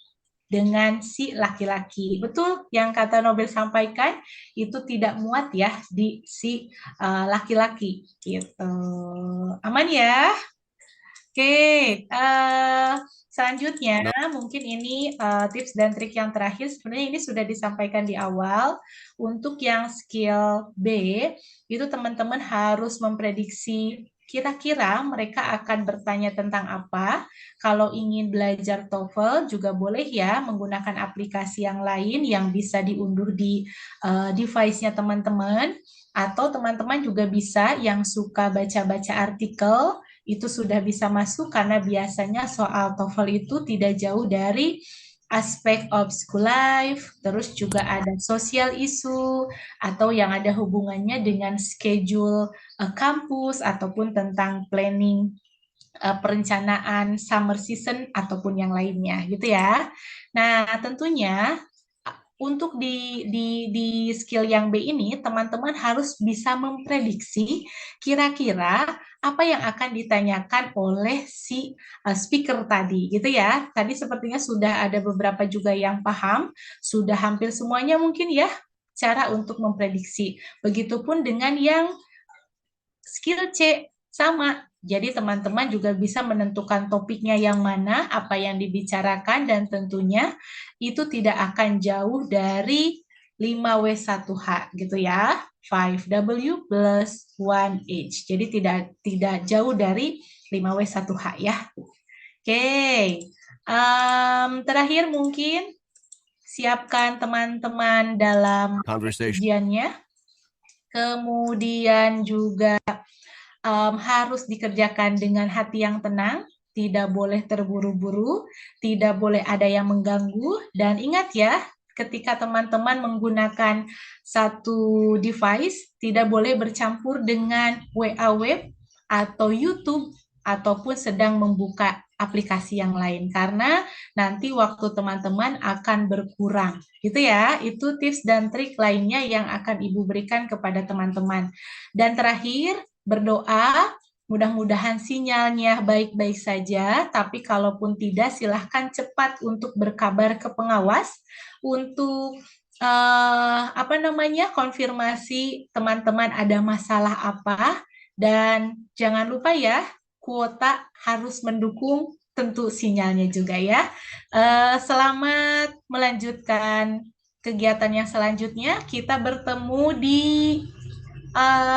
dengan si laki-laki. Betul yang kata Nobel sampaikan, itu tidak muat ya di si laki-laki. Gitu. Aman ya? Oke, selanjutnya mungkin ini tips dan trik yang terakhir. Sebenarnya ini sudah disampaikan di awal. Untuk yang skill B, itu teman-teman harus memprediksi kira-kira mereka akan bertanya tentang apa. Kalau ingin belajar TOEFL juga boleh ya menggunakan aplikasi yang lain yang bisa diunduh di device-nya teman-teman. Atau teman-teman juga bisa yang suka baca-baca artikel, itu sudah bisa masuk karena biasanya soal TOEFL itu tidak jauh dari aspek of school life, terus juga ada social issue, atau yang ada hubungannya dengan schedule kampus, ataupun tentang planning perencanaan summer season, ataupun yang lainnya, gitu ya. Nah, tentunya untuk di skill yang B ini, teman-teman harus bisa memprediksi kira-kira apa yang akan ditanyakan oleh si speaker tadi, gitu ya. Tadi sepertinya sudah ada beberapa juga yang paham, sudah hampir semuanya mungkin ya, cara untuk memprediksi. Begitupun dengan yang skill C sama. Jadi teman-teman juga bisa menentukan topiknya yang mana, apa yang dibicarakan, dan tentunya itu tidak akan jauh dari 5W1H gitu ya. 5W plus 1H. Jadi tidak jauh dari 5W1H ya. Oke. Terakhir mungkin siapkan teman-teman dalam Conversation. ujiannya. Kemudian juga harus dikerjakan dengan hati yang tenang, tidak boleh terburu-buru, tidak boleh ada yang mengganggu, dan ingat ya, ketika teman-teman menggunakan satu device, tidak boleh bercampur dengan WA web atau YouTube, ataupun sedang membuka aplikasi yang lain, karena nanti waktu teman-teman akan berkurang. Gitu ya, itu tips dan trik lainnya yang akan Ibu berikan kepada teman-teman. Dan terakhir, berdoa, mudah-mudahan sinyalnya baik-baik saja, tapi kalaupun tidak, silahkan cepat untuk berkabar ke pengawas untuk konfirmasi teman-teman ada masalah apa, dan jangan lupa ya, kuota harus mendukung tentu sinyalnya juga ya. Selamat melanjutkan kegiatan yang selanjutnya. Kita bertemu di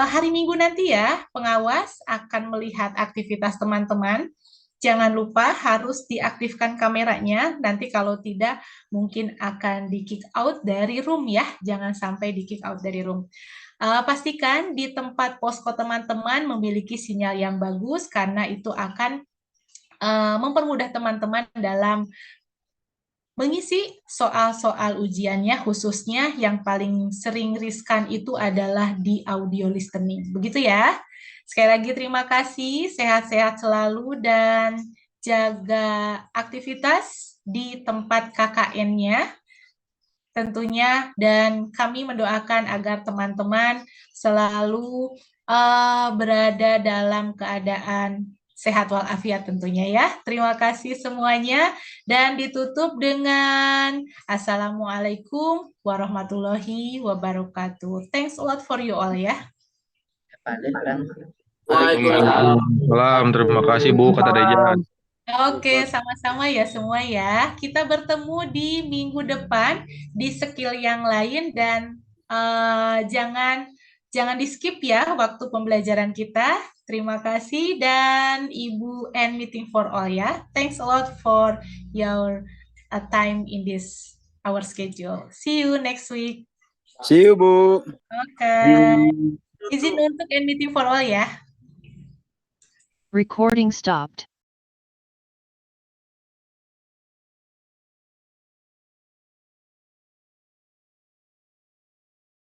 hari Minggu nanti ya. Pengawas akan melihat aktivitas teman-teman. Jangan lupa harus diaktifkan kameranya. Nanti kalau tidak mungkin akan di kick out dari room ya. Jangan sampai di kick out dari room. Pastikan di tempat posko teman-teman memiliki sinyal yang bagus, karena itu akan mempermudah teman-teman dalam mengisi soal-soal ujiannya, khususnya yang paling sering riskan itu adalah di audio listening. Begitu ya. Sekali lagi terima kasih, sehat-sehat selalu, dan jaga aktivitas di tempat KKN-nya tentunya, dan kami mendoakan agar teman-teman selalu berada dalam keadaan sehat walafiat tentunya ya. Terima kasih semuanya, dan ditutup dengan Assalamualaikum warahmatullahi wabarakatuh. Thanks a lot for you all ya. Waalaikumsalam. Terima kasih Bu, kata Dejan. Oke, sama-sama ya semua ya. Kita bertemu di minggu depan di skill yang lain, dan jangan di skip ya waktu pembelajaran kita. Terima kasih, dan Ibu end meeting for all ya. Thanks a lot for your time in this our schedule. See you next week. See you, Bu. Oke. Izin untuk end meeting for all ya. Recording stopped.